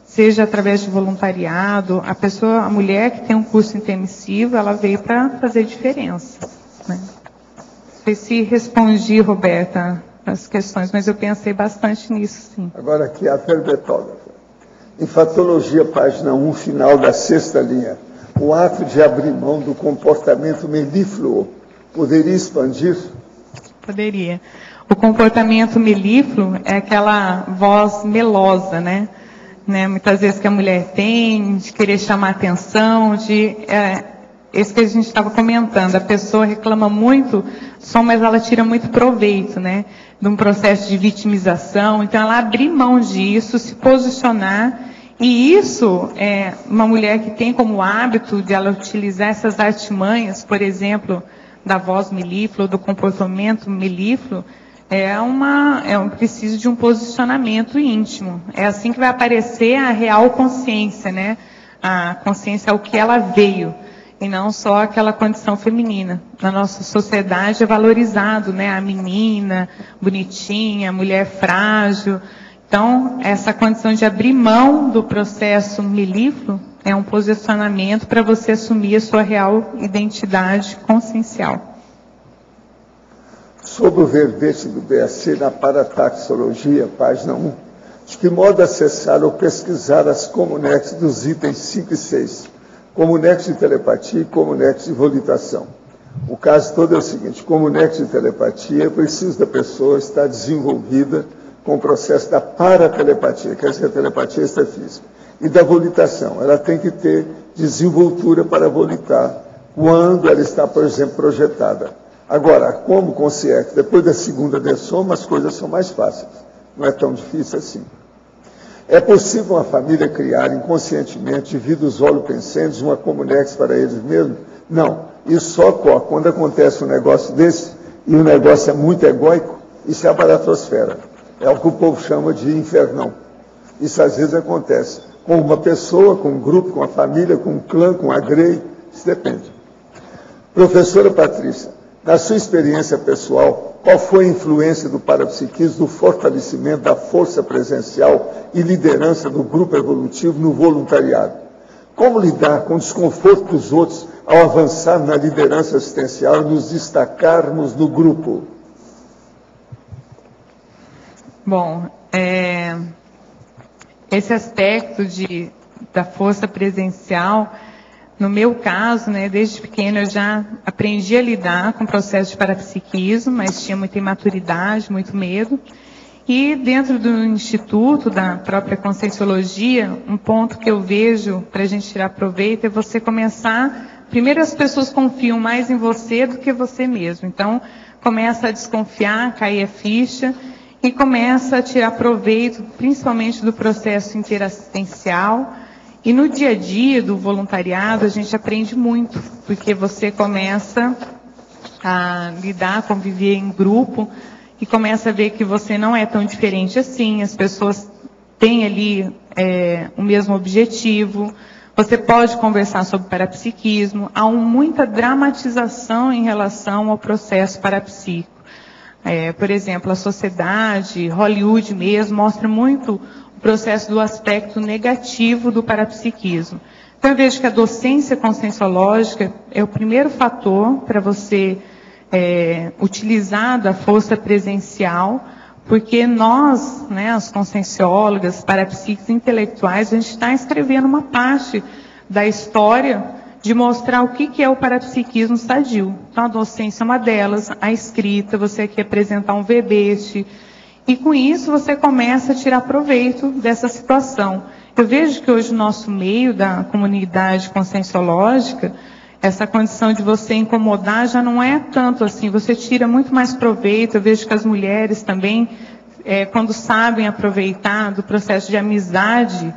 seja através de voluntariado. A mulher que tem um curso intermissivo, ela veio para fazer diferença. Né? Não sei se respondi, Roberta, as questões, mas eu pensei bastante nisso, sim. Agora aqui a verbetógrafa. Em Fatologia, página 1, final da 6ª linha, o ato de abrir mão do comportamento melífluo poderia expandir? Poderia. O comportamento melífluo é aquela voz melosa, né? Muitas vezes que a mulher tem, de querer chamar atenção, esse que a gente estava comentando, a pessoa reclama muito, mas ela tira muito proveito, né? De um processo de vitimização. Então, ela abrir mão disso, se posicionar, e isso, uma mulher que tem como hábito de ela utilizar essas artimanhas, por exemplo, da voz melíflua, do comportamento melífluo, preciso de um posicionamento íntimo. É assim que vai aparecer a real consciência, né? A consciência ao que ela veio, e não só aquela condição feminina. Na nossa sociedade é valorizado, né? A menina bonitinha, a mulher frágil. Então, essa condição de abrir mão do processo melífluo é um posicionamento para você assumir a sua real identidade consciencial. Sobre o verbete do BAC na parataxologia, página 1, de que modo acessar ou pesquisar as comunex dos itens 5 e 6, comunex de telepatia e comunex de volitação. O caso todo é o seguinte: como nexo de telepatia, é preciso da pessoa estar desenvolvida com o processo da paratelepatia, quer dizer, a telepatia extrafísica, e da volitação. Ela tem que ter desenvoltura para volitar quando ela está, por exemplo, projetada. Agora, como com o CIEC, depois da segunda dessoma, as coisas são mais fáceis. Não é tão difícil assim. É possível uma família criar inconscientemente, devido aos holopensantes, uma comunex para eles mesmos? Não. Isso só ocorre quando acontece um negócio desse, e o negócio é muito egóico, isso é a baratosfera. É o que o povo chama de infernão. Isso às vezes acontece com uma pessoa, com um grupo, com a família, com um clã, com a grei, isso depende. Professora Patrícia, na sua experiência pessoal, qual foi a influência do parapsiquismo no fortalecimento da força presencial e liderança do grupo evolutivo no voluntariado? Como lidar com o desconforto dos outros ao avançar na liderança assistencial e nos destacarmos no grupo? Bom, esse aspecto da força presencial, no meu caso, né, desde pequena eu já aprendi a lidar com o processo de parapsiquismo, mas tinha muita imaturidade, muito medo. E dentro do Instituto, da própria Conscienciologia, um ponto que eu vejo para a gente tirar proveito é você começar... Primeiro, as pessoas confiam mais em você do que você mesmo. Então, começa a desconfiar, cair a ficha e começa a tirar proveito, principalmente do processo interassistencial. E no dia a dia do voluntariado, a gente aprende muito, porque você começa a lidar, conviver em grupo e começa a ver que você não é tão diferente assim, as pessoas têm ali o mesmo objetivo. Você pode conversar sobre parapsiquismo. Há muita dramatização em relação ao processo parapsíquico. Por exemplo, a sociedade, Hollywood mesmo, mostra muito o processo do aspecto negativo do parapsiquismo. Então, eu vejo que a docência conscienciológica é o primeiro fator para você utilizar da força presencial, porque nós, né, as conscienciólogas, parapsíquicos intelectuais, a gente está escrevendo uma parte da história de mostrar o que é o parapsiquismo sadio. Então, a docência é uma delas, a escrita, você aqui apresentar um verbete, e com isso você começa a tirar proveito dessa situação. Eu vejo que hoje o nosso meio da comunidade conscienciológica, essa condição de você incomodar já não é tanto assim, você tira muito mais proveito. Eu vejo que as mulheres também, quando sabem aproveitar do processo de amizade,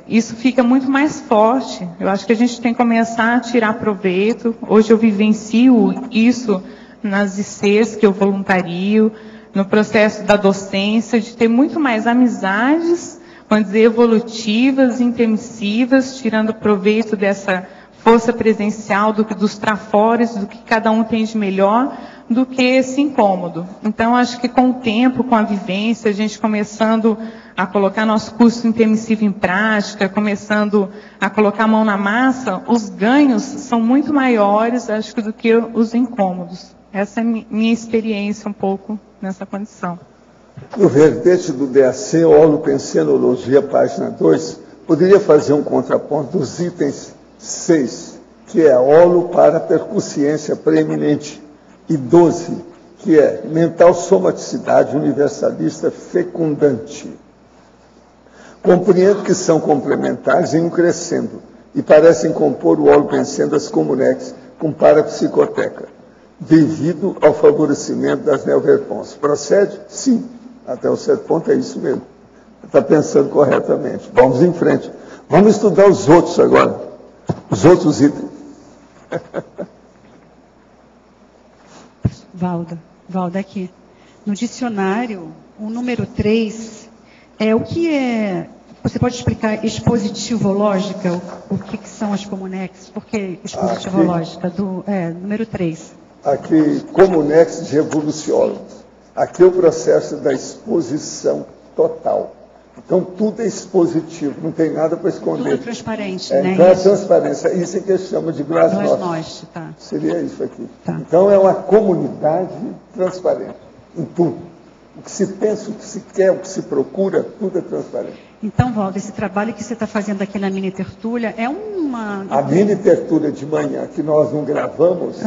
isso fica muito mais forte. Eu acho que a gente tem que começar a tirar proveito. Hoje eu vivencio isso nas ICs que eu voluntario, no processo da docência, de ter muito mais amizades, vamos dizer, evolutivas, intermissivas, tirando proveito dessa força presencial, dos trafores, do que cada um tem de melhor, do que esse incômodo. Então, acho que com o tempo, com a vivência, a gente começando a colocar nosso curso intermissivo em prática, começando a colocar a mão na massa, os ganhos são muito maiores, acho que, do que os incômodos. Essa é a minha experiência um pouco nessa condição. No verbete do DAC, Holopensenologia, página 2, poderia fazer um contraponto dos itens 6, que é holo para percussiência preeminente, e 12, que é mental somaticidade universalista fecundante. Compreendo que são complementares em um crescendo, e parecem compor o holopensen das comunex com parapsicoteca, devido ao favorecimento das neoverpons. Procede? Sim. Até um certo ponto é isso mesmo. Está pensando corretamente. Vamos em frente. Vamos estudar os outros agora. Os outros itens. Valda aqui. No dicionário, o número 3 o que é... Você pode explicar expositivológica? O que são as comunex? Por que expositivológica? Número 3. Aqui, comunex de evoluciólogos. Aqui é o processo da exposição total. Então, tudo é expositivo, não tem nada para esconder. Tudo é transparente, né? Então, a transparência, isso é que eles chamam de glasnost. Tá. Seria isso aqui. Tá. Então, é uma comunidade transparente, em tudo. O que se pensa, o que se quer, o que se procura, tudo é transparente. Então, Waldo, esse trabalho que você está fazendo aqui na mini tertúlia é uma... A mini tertúlia de manhã, que nós não gravamos,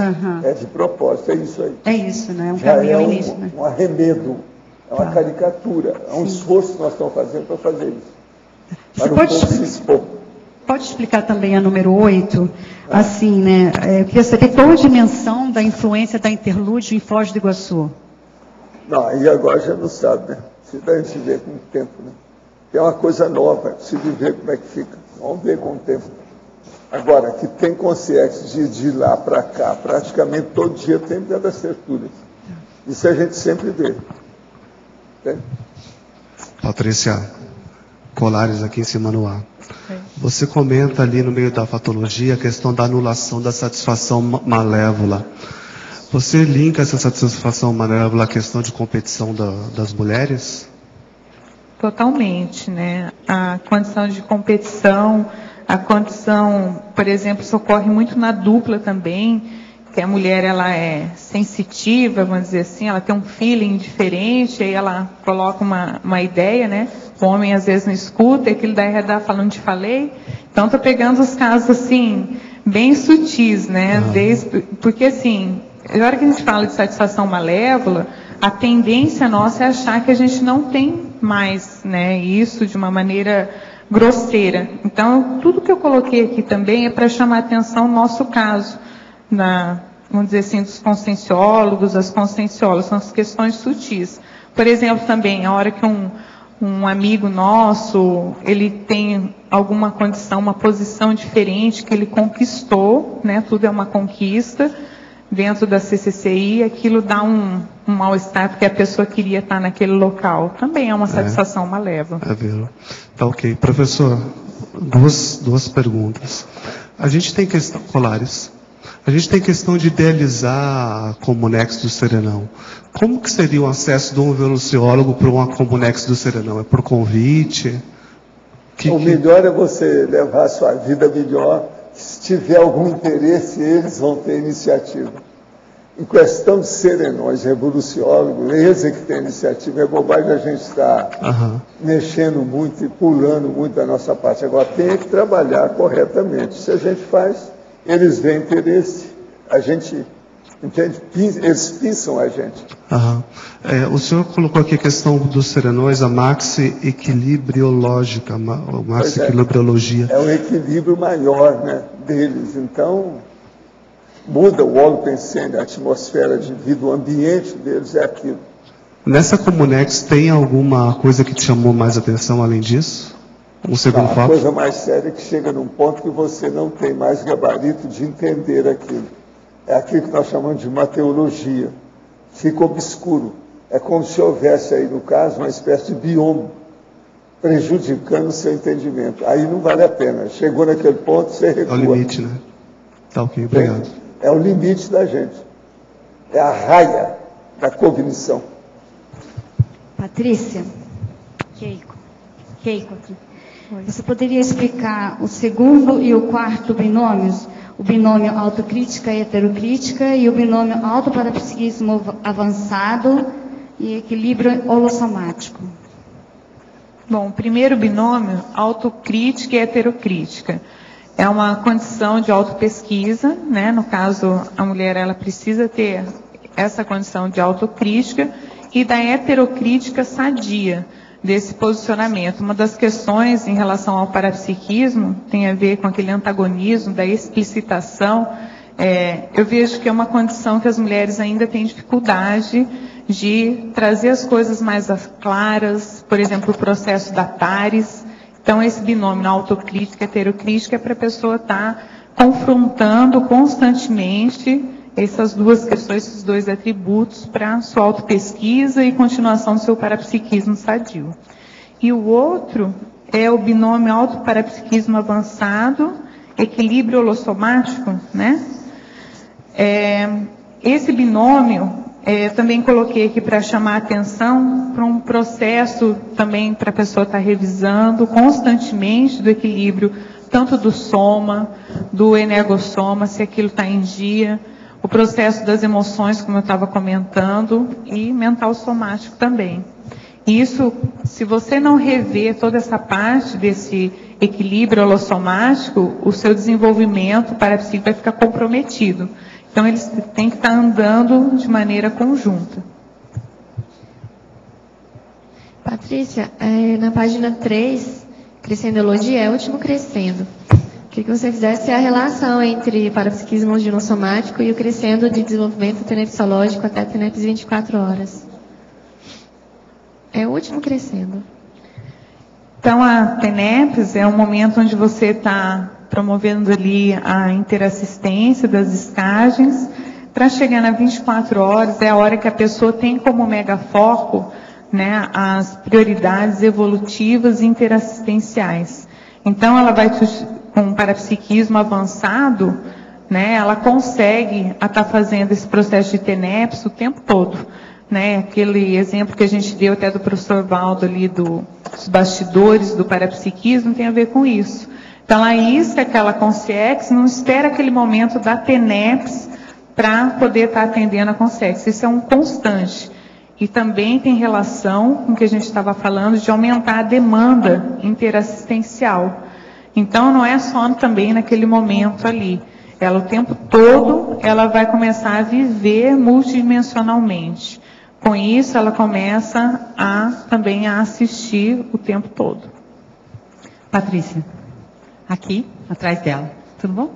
é de propósito, é isso aí. É isso, né? Um já caminho é início, né? um arremedo, é uma caricatura, é um esforço que nós estamos fazendo para fazer isso. Para o povo se expor. Pode explicar também a número 8? Assim, né? Eu queria saber qual a dimensão da influência da interlúdio em Foz do Iguaçu. Não, aí agora já não sabe, né? Se a gente vê com o tempo, né? É uma coisa nova, preciso ver como é que fica. Vamos ver com o tempo. Agora, que tem consciência de ir lá para cá, praticamente todo dia tem dentro das tertúlias. Isso a gente sempre vê. Tem? Patrícia, Colares aqui em cima no ar. Você comenta ali no meio da fatologia a questão da anulação da satisfação malévola. Você linka essa satisfação malévola à questão de competição das mulheres? Totalmente, né? A condição de competição, a condição, por exemplo, isso ocorre muito na dupla também, que a mulher ela é sensitiva, vamos dizer assim, ela tem um feeling diferente, aí ela coloca uma ideia, né? O homem às vezes não escuta, e aquilo daí já falando de falei. Então, estou pegando os casos assim, bem sutis, né? Porque assim, na hora que a gente fala de satisfação malévola, a tendência nossa é achar que a gente não tem mais, né, isso de uma maneira grosseira. Então, tudo que eu coloquei aqui também é para chamar a atenção no nosso caso, vamos dizer assim, dos conscienciólogos, as conscienciólogas, são as questões sutis. Por exemplo, também, a hora que um amigo nosso, ele tem alguma condição, uma posição diferente que ele conquistou, né, tudo é uma conquista, dentro da CCCI, aquilo dá um mal-estar, porque a pessoa queria estar naquele local. Também é uma satisfação malévola. É verdade. Tá ok. Professor, duas perguntas. A gente tem questão, Colares, a gente tem questão de idealizar a Comunex do Serenão. Como que seria o acesso de um evoluciólogo para uma Comunex do Serenão? É por convite? O melhor é você levar a sua vida melhor. Se tiver algum interesse, eles vão ter iniciativa. Em questão de serenões, revoluciólogos, eles é que tem iniciativa. É bobagem a gente estar mexendo muito e pulando muito da nossa parte. Agora, tem que trabalhar corretamente. Se a gente faz, eles veem interesse, a gente, entende? Eles pensam a gente. O senhor colocou aqui a questão dos serenões, a maxi-equilibriológica, maxi-equilibriologia. É um equilíbrio maior, né, deles. Então, muda o holopensene, a atmosfera de vida, o ambiente deles é aquilo. Nessa Comunex, tem alguma coisa que te chamou mais atenção além disso? Um segundo fato? A coisa mais séria é que chega num ponto que você não tem mais gabarito de entender aquilo. É aquilo que nós chamamos de mateologia. Fica obscuro. É como se houvesse aí, no caso, uma espécie de bioma prejudicando o seu entendimento. Aí não vale a pena. Chegou naquele ponto, você recua. É o limite, né? Tá ok, obrigado. É o limite da gente. É a raia da cognição. Patrícia, Keiko aqui. Você poderia explicar o segundo e o quarto binômios? O binômio autocrítica e heterocrítica e o binômio autoparapsiquismo avançado e equilíbrio holossomático. Bom, o primeiro binômio, autocrítica e heterocrítica. É uma condição de autopesquisa, né? No caso, a mulher ela precisa ter essa condição de autocrítica e da heterocrítica sadia desse posicionamento. Uma das questões em relação ao parapsiquismo tem a ver com aquele antagonismo da explicitação. Eu vejo que é uma condição que as mulheres ainda têm dificuldade de trazer as coisas mais claras, por exemplo, o processo da TARES. Então, esse binômio autocrítica e heterocrítica é para a pessoa estar confrontando constantemente essas duas questões, esses dois atributos para sua autopesquisa e continuação do seu parapsiquismo sadio. E o outro é o binômio autoparapsiquismo avançado, equilíbrio holossomático, né? Esse binômio, também coloquei aqui para chamar a atenção para um processo também para a pessoa estar revisando constantemente do equilíbrio, tanto do soma, do energossoma, se aquilo está em dia. o processo das emoções, como eu estava comentando, e mental somático também. Isso, se você não rever toda essa parte desse equilíbrio holossomático, o seu desenvolvimento parapsíquico vai ficar comprometido. Então, eles têm que estar andando de maneira conjunta. Patrícia, na página 3, Crescendologia, é o último crescendo. Queria que você fizesse a relação entre parapsiquismo ginossomático e o crescendo de desenvolvimento tenepsológico até tenepes 24 horas. É o último crescendo. Então, a TENEPS é um momento onde você está promovendo ali a interassistência das escagens. Para chegar na 24 horas, é a hora que a pessoa tem como megafoco, né, as prioridades evolutivas e interassistenciais. Então, ela vai, com um parapsiquismo avançado, né, ela consegue estar fazendo esse processo de TENEPS o tempo todo. Né, aquele exemplo que a gente deu até do professor Valdo ali dos bastidores do parapsiquismo tem a ver com isso. Então, ela isca aquela consciex, não espera aquele momento da TENEPS para poder estar atendendo a consciex. Isso é um constante. E também tem relação com o que a gente estava falando de aumentar a demanda interassistencial. Então, não é só também naquele momento ali. Ela, o tempo todo, ela vai começar a viver multidimensionalmente. Com isso, ela começa também a assistir o tempo todo. Patrícia, aqui, atrás dela. Tudo bom?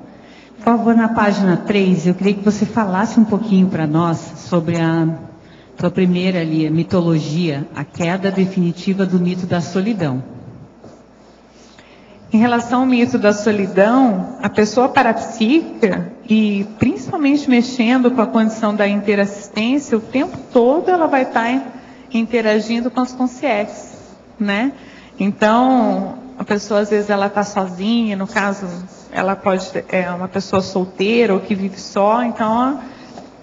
Por favor, na página 3, eu queria que você falasse um pouquinho para nós sobre a tua primeira ali, a mitologia, a queda definitiva do mito da solidão. Em relação ao mito da solidão, a pessoa parapsíquica, e principalmente mexendo com a condição da interassistência, o tempo todo ela vai estar interagindo com as consciências, né? Então, a pessoa às vezes ela está sozinha, no caso, ela pode uma pessoa solteira ou que vive só, então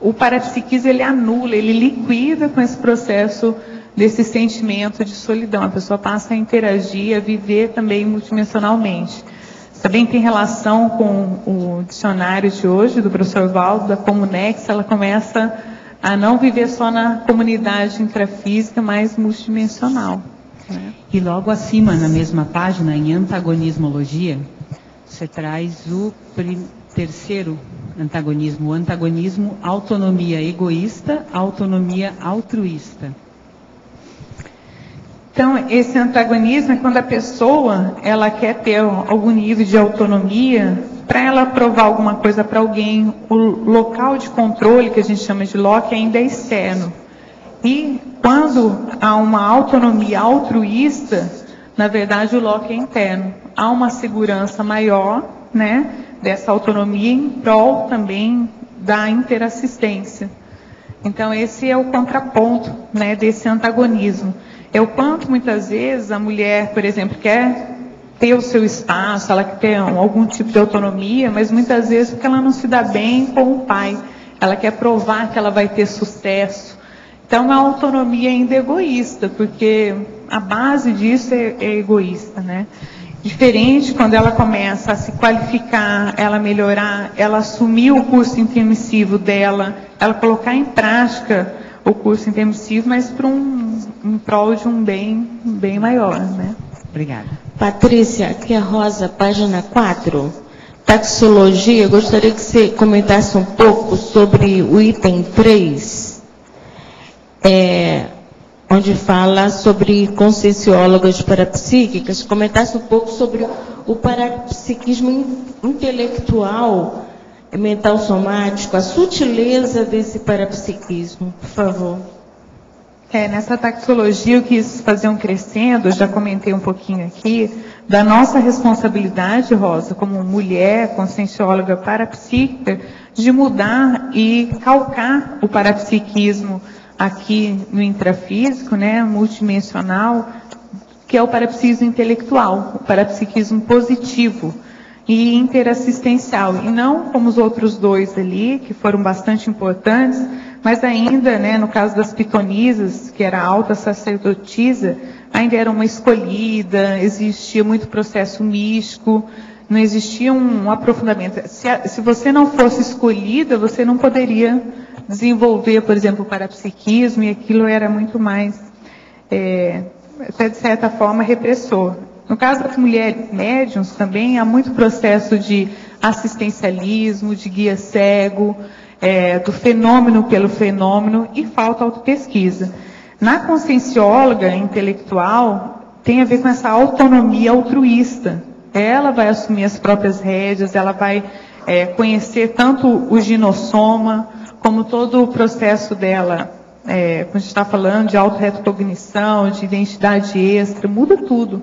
o parapsiquismo ele anula, ele liquida com esse processo desse sentimento de solidão. A pessoa passa a interagir, a viver também multidimensionalmente. Também tem relação com o dicionário de hoje, do professor Valdo, da Comunex. Ela começa a não viver só na comunidade intrafísica, mas multidimensional. Né? E logo acima, na mesma página, em antagonismologia, você traz o terceiro antagonismo, o antagonismo autonomia egoísta, autonomia altruísta. Então, esse antagonismo é quando a pessoa ela quer ter algum nível de autonomia para ela provar alguma coisa para alguém. O local de controle, que a gente chama de lock, ainda é externo. E quando há uma autonomia altruísta, na verdade o lock é interno. Há uma segurança maior, né, dessa autonomia em prol também da interassistência. Então, esse é o contraponto, né, desse antagonismo. É o quanto, muitas vezes, a mulher, por exemplo, quer ter o seu espaço, ela quer ter algum tipo de autonomia, mas muitas vezes porque ela não se dá bem com o pai. Ela quer provar que ela vai ter sucesso. Então, é uma autonomia ainda egoísta, porque a base disso é egoísta, né? Diferente quando ela começa a se qualificar, ela melhorar, ela assumir o curso intermissivo dela, ela colocar em prática o curso intermissivo, mas para em prol de um bem maior, né? Obrigada. Patrícia, aqui é a Rosa, página 4. Taxologia, eu gostaria que você comentasse um pouco sobre o item 3, onde fala sobre conscienciólogas parapsíquicas, comentasse um pouco sobre o parapsiquismo intelectual, mental somático, a sutileza desse parapsiquismo, por favor. Nessa taxologia eu quis fazer um crescendo, eu já comentei um pouquinho aqui, da nossa responsabilidade, Rosa, como mulher, consciencióloga parapsíquica, de mudar e calcar o parapsiquismo aqui no intrafísico, né, multidimensional, que é o parapsiquismo intelectual, o parapsiquismo positivo e interassistencial, e não como os outros dois ali, que foram bastante importantes, mas ainda, né, no caso das pitonisas, que era a alta sacerdotisa, ainda era uma escolhida, existia muito processo místico, não existia um aprofundamento. Se você não fosse escolhida, você não poderia desenvolver, por exemplo, o parapsiquismo, e aquilo era muito mais, até de certa forma, repressor. No caso das mulheres médiums também há muito processo de assistencialismo, de guia cego, do fenômeno pelo fenômeno, e falta autopesquisa. Na consciencióloga intelectual, tem a ver com essa autonomia altruísta. Ela vai assumir as próprias rédeas, ela vai conhecer tanto o ginossoma, como todo o processo dela, quando a gente está falando de autorrecognição, de identidade extra, muda tudo.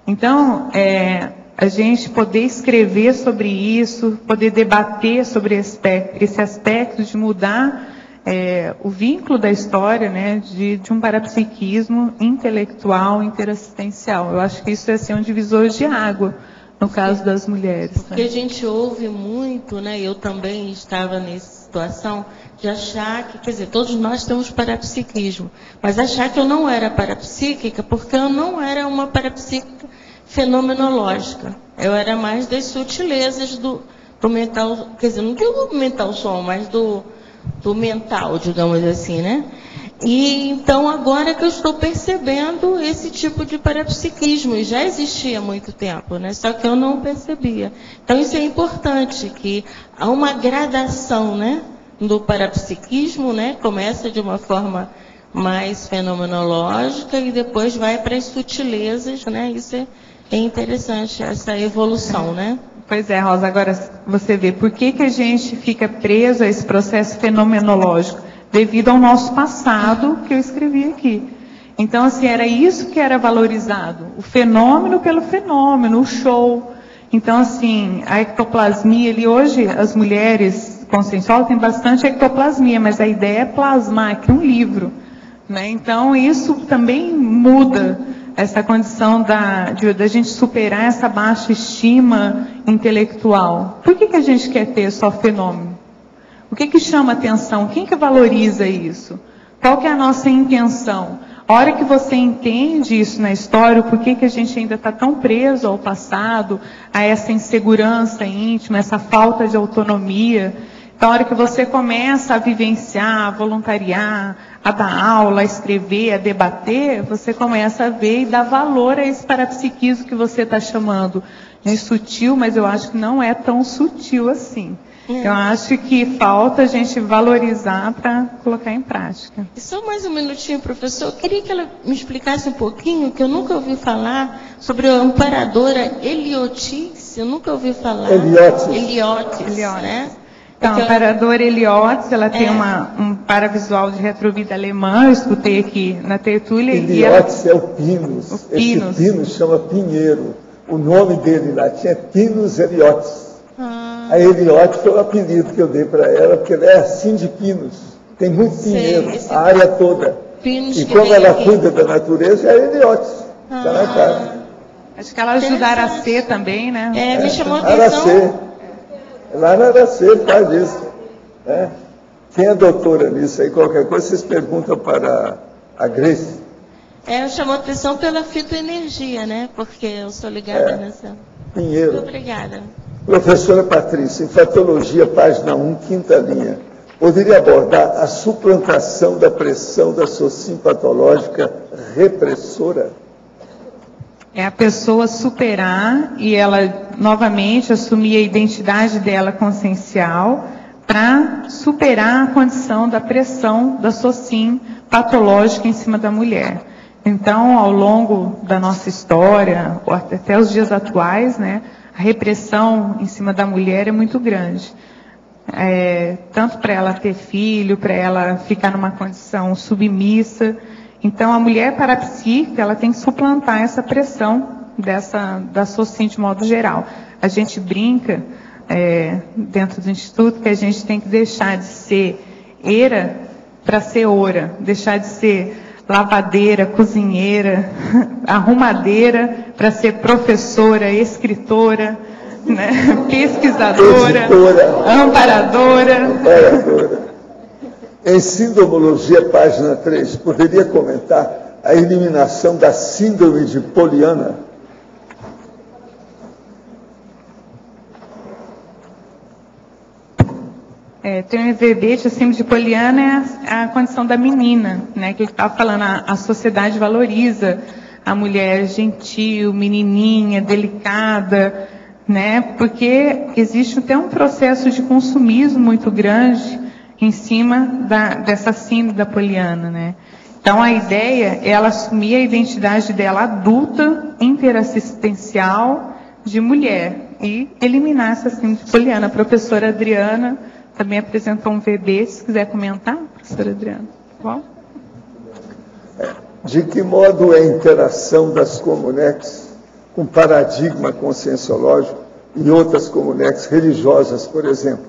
Então, a gente poder escrever sobre isso, poder debater sobre esse aspecto de mudar o vínculo da história, né, de um parapsiquismo intelectual, interassistencial. Eu acho que isso é ser um divisor de água no caso das mulheres. Porque a gente ouve muito, né, eu também estava nessa situação, de achar que, quer dizer, todos nós temos parapsiquismo, mas achar que eu não era parapsíquica, porque eu não era uma parapsíquica fenomenológica. Eu era mais das sutilezas do mental, quer dizer, não digo mental som, mas do mental, digamos assim, né? E então agora que eu estou percebendo esse tipo de parapsiquismo, e já existia há muito tempo, né? Só que eu não percebia. Então isso é importante, que há uma gradação, né, do parapsiquismo, né? Começa de uma forma mais fenomenológica e depois vai para as sutilezas, né? Isso é interessante, essa evolução, né? Pois é, Rosa, agora você vê, por que a gente fica preso a esse processo fenomenológico? Devido ao nosso passado, que eu escrevi aqui. Então, assim, era isso que era valorizado. O fenômeno pelo fenômeno, o show. Então, assim, a ectoplasmia, ali hoje, as mulheres conscienciosas têm bastante ectoplasmia, mas a ideia é plasmar aqui um livro, né? Então, isso também muda essa condição da gente superar essa baixa estima intelectual. Por que a gente quer ter só fenômeno? O que chama atenção? Quem que valoriza isso? Qual que é a nossa intenção? A hora que você entende isso na história, por que a gente ainda está tão preso ao passado, a essa insegurança íntima, essa falta de autonomia, então a hora que você começa a vivenciar, a voluntariar, a dar aula, a escrever, a debater, você começa a ver e dar valor a esse parapsiquismo que você está chamando de sutil, mas eu acho que não é tão sutil assim. Eu acho que falta a gente valorizar para colocar em prática. E só mais um minutinho, professor. Eu queria que ela me explicasse um pouquinho, que eu nunca ouvi falar, sobre a amparadora Heliotice. Eu nunca ouvi falar. Heliotis, né? Então, a amparadora Heliotis, ela tem um paravisual de retrovida alemã, eu escutei aqui na tertúlia. Heliotis é o Pinus. Esse Pinus chama Pinheiro. O nome dele lá tinha Pinus Heliotis. A Heliotis foi o apelido que eu dei para ela, porque ela é assim de pinos. Tem muito pinheiro, a área toda. E como ela cuida da natureza, é a Heliotis. Está na casa. Acho que ela ajuda a Aracê também, né? Me chamou a atenção. Aracê. Lá na Aracê faz isso. Né? Quem é doutora nisso aí, qualquer coisa, vocês perguntam para a Grace. Chamou a atenção pela fitoenergia, né? Porque eu sou ligada nessa. Pinheiro. Muito obrigada. Professora Patrícia, em Fatologia, página 1, quinta linha, poderia abordar a suplantação da pressão da socin patológica repressora? É a pessoa superar e ela novamente assumir a identidade dela consciencial para superar a condição da pressão da socin patológica em cima da mulher. Então, ao longo da nossa história, ou até os dias atuais, né, a repressão em cima da mulher é muito grande. Tanto para ela ter filho, para ela ficar numa condição submissa. Então, a mulher parapsíquica, ela tem que suplantar essa pressão da socin de modo geral. A gente brinca, dentro do Instituto, que a gente tem que deixar de ser era para ser ora, deixar de ser lavadeira, cozinheira, arrumadeira, para ser professora, escritora, né? Pesquisadora, amparadora. Em Sindomologia, página 3, poderia comentar a eliminação da síndrome de Poliana? tem um verbete, a síndrome de Poliana é a condição da menina, né? Que ele estava falando, a sociedade valoriza a mulher gentil, menininha, delicada, né? Porque existe até um processo de consumismo muito grande em cima dessa síndrome da Poliana, né? Então, a ideia é ela assumir a identidade dela adulta, interassistencial, de mulher, e eliminar essa síndrome de Poliana. A professora Adriana também apresentou um VB, se quiser comentar, professora Adriana. Bom? De que modo é a interação das comunex com paradigma conscienciológico e outras comunex religiosas, por exemplo?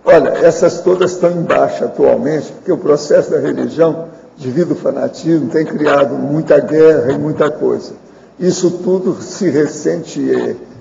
Olha, essas todas estão em baixa atualmente, porque o processo da religião, devido ao fanatismo, tem criado muita guerra e muita coisa. Isso tudo se ressente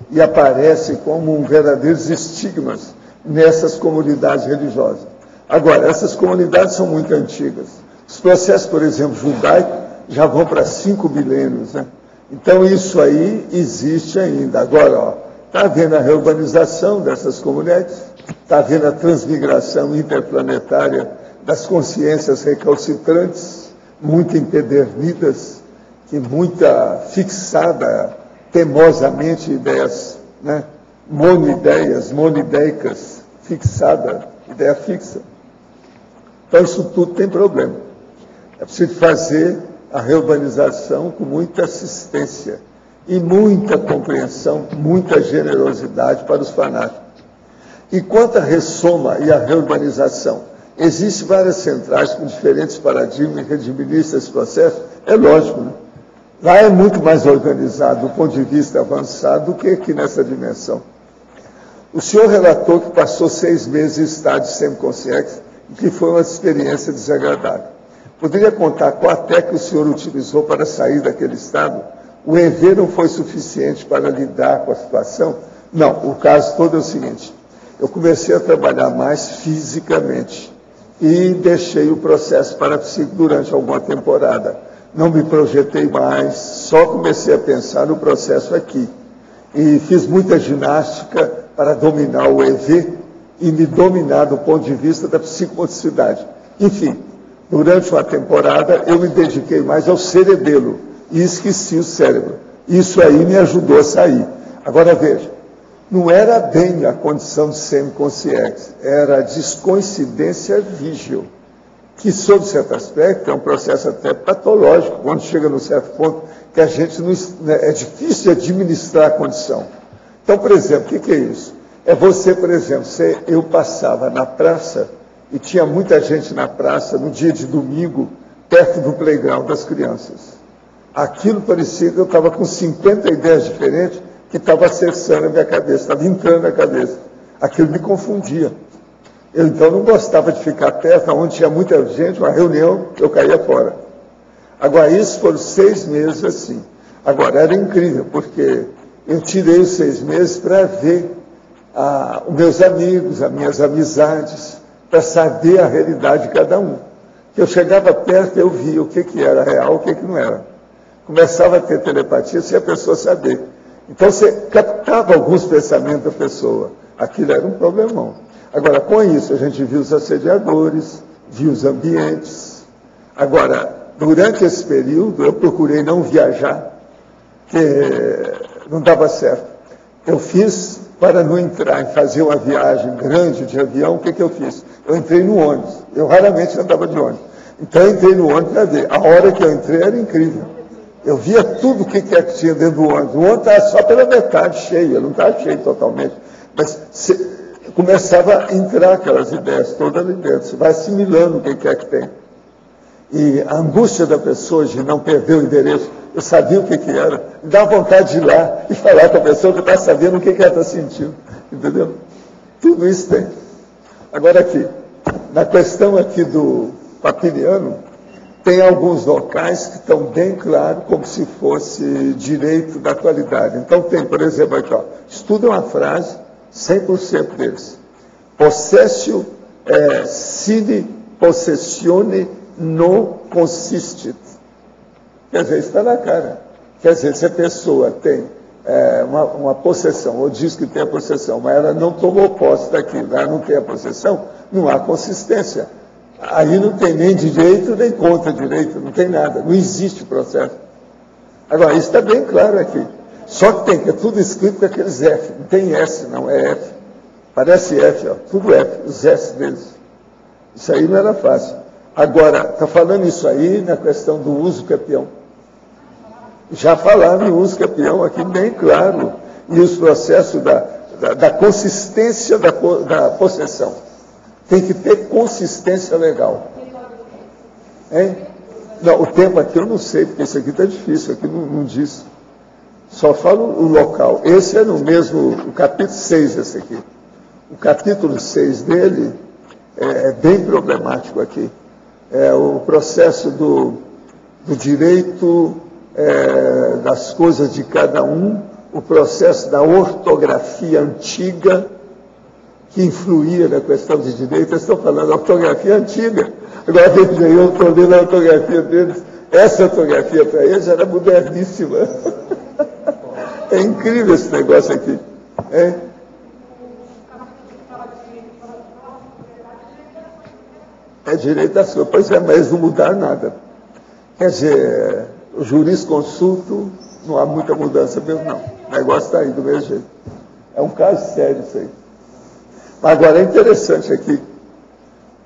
e aparece como verdadeiros estigmas nessas comunidades religiosas. Agora, essas comunidades são muito antigas. Os processos, por exemplo, judaicos, já vão para 5 milênios, né? Então, isso aí existe ainda. Agora, está havendo a reurbanização dessas comunidades, está havendo a transmigração interplanetária das consciências recalcitrantes, muito empedernidas, que muita fixada temosamente ideias, né? Monideicas, fixada, ideia fixa. Então, isso tudo tem problema. É preciso fazer a reurbanização com muita assistência e muita compreensão, muita generosidade para os fanáticos. E quanto à ressoma e à reurbanização, existem várias centrais com diferentes paradigmas que administram esse processo, é lógico, né? Lá é muito mais organizado do ponto de vista avançado do que aqui nessa dimensão. O senhor relatou que passou 6 meses em estado de semiconsciência e que foi uma experiência desagradável. Poderia contar qual a técnica que o senhor utilizou para sair daquele estado? O EV não foi suficiente para lidar com a situação? Não, o caso todo é o seguinte: eu comecei a trabalhar mais fisicamente e deixei o processo parapsíquico durante alguma temporada. Não me projetei mais, só comecei a pensar no processo aqui. E fiz muita ginástica para dominar o EV e me dominar do ponto de vista da psicomotricidade. Enfim, durante uma temporada eu me dediquei mais ao cerebelo e esqueci o cérebro. Isso aí me ajudou a sair. Agora veja, não era bem a condição de semiconsciência, era a descoincidência vígil, que, sob certo aspecto, é um processo até patológico, quando chega num certo ponto que a gente não, é difícil de administrar a condição. Então, por exemplo, o que é isso? É você, por exemplo, eu passava na praça e tinha muita gente na praça no dia de domingo, perto do playground das crianças. Aquilo parecia que eu estava com 50 ideias diferentes que estava acessando a minha cabeça, estava entrando na cabeça. Aquilo me confundia. Eu, então, não gostava de ficar perto, onde tinha muita gente, uma reunião, eu caía fora. Agora, isso foram 6 meses assim. Agora, era incrível, porque eu tirei os 6 meses para ver os meus amigos, as minhas amizades, para saber a realidade de cada um. Eu chegava perto, eu via o que era real, o que não era. Começava a ter telepatia sem a pessoa saber. Então, você captava alguns pensamentos da pessoa. Aquilo era um problemão. Agora, com isso, a gente viu os assediadores, viu os ambientes. Agora, durante esse período, eu procurei não viajar, porque não dava certo. Eu fiz, para não entrar e fazer uma viagem grande de avião, o que eu fiz? Eu entrei no ônibus. Eu raramente andava de ônibus. Então, eu entrei no ônibus para ver. A hora que eu entrei era incrível. Eu via tudo o que tinha dentro do ônibus. O ônibus estava só pela metade cheio, não estava cheio totalmente. Mas começava a entrar aquelas ideias todas ali dentro. Você vai assimilando o que é que tem. E a angústia da pessoa de não perder o endereço, eu sabia o que era. Me dá vontade de ir lá e falar com a pessoa que está sabendo o que ela está sentindo. Entendeu? Tudo isso tem. Agora aqui, na questão aqui do Papiniano, tem alguns locais que estão bem claros, como se fosse direito da atualidade. Então tem, por exemplo, aqui, ó, estuda uma frase, 100% deles. Possessio sine possessione non consistit. Quer dizer, isso está na cara. Quer dizer, se a pessoa tem uma possessão, ou diz que tem a possessão, mas ela não tomou posse daquilo, ela não tem a possessão, não há consistência. Aí não tem nem direito, nem contra direito, não tem nada, não existe processo. Agora, isso está bem claro aqui. Só que é tudo escrito com aqueles F, não tem S, não, é F. Parece F, ó, tudo F, os S deles. Isso aí não era fácil. Agora, está falando isso aí na questão do uso capião. Já falaram em uso capião aqui bem claro. E os processos da consistência da possessão. Tem que ter consistência legal. Hein? Não, o tempo aqui eu não sei, porque isso aqui está difícil, aqui não diz. Só falo o local. Esse é no mesmo, o capítulo 6, esse aqui. O capítulo 6 dele é bem problemático aqui. É o processo do direito das coisas de cada um, o processo da ortografia antiga, que influía na questão de direito. Eles estão falando da ortografia antiga. Agora, veja aí, eu estou lendo a ortografia deles. Essa ortografia para eles era moderníssima. É incrível esse negócio aqui. É direito das coisas. Pois é, mas eles não mudaram nada. Quer dizer, o jurisconsulto, não há muita mudança mesmo, não. O negócio está aí do mesmo jeito. É um caso sério isso aí. Agora, é interessante aqui.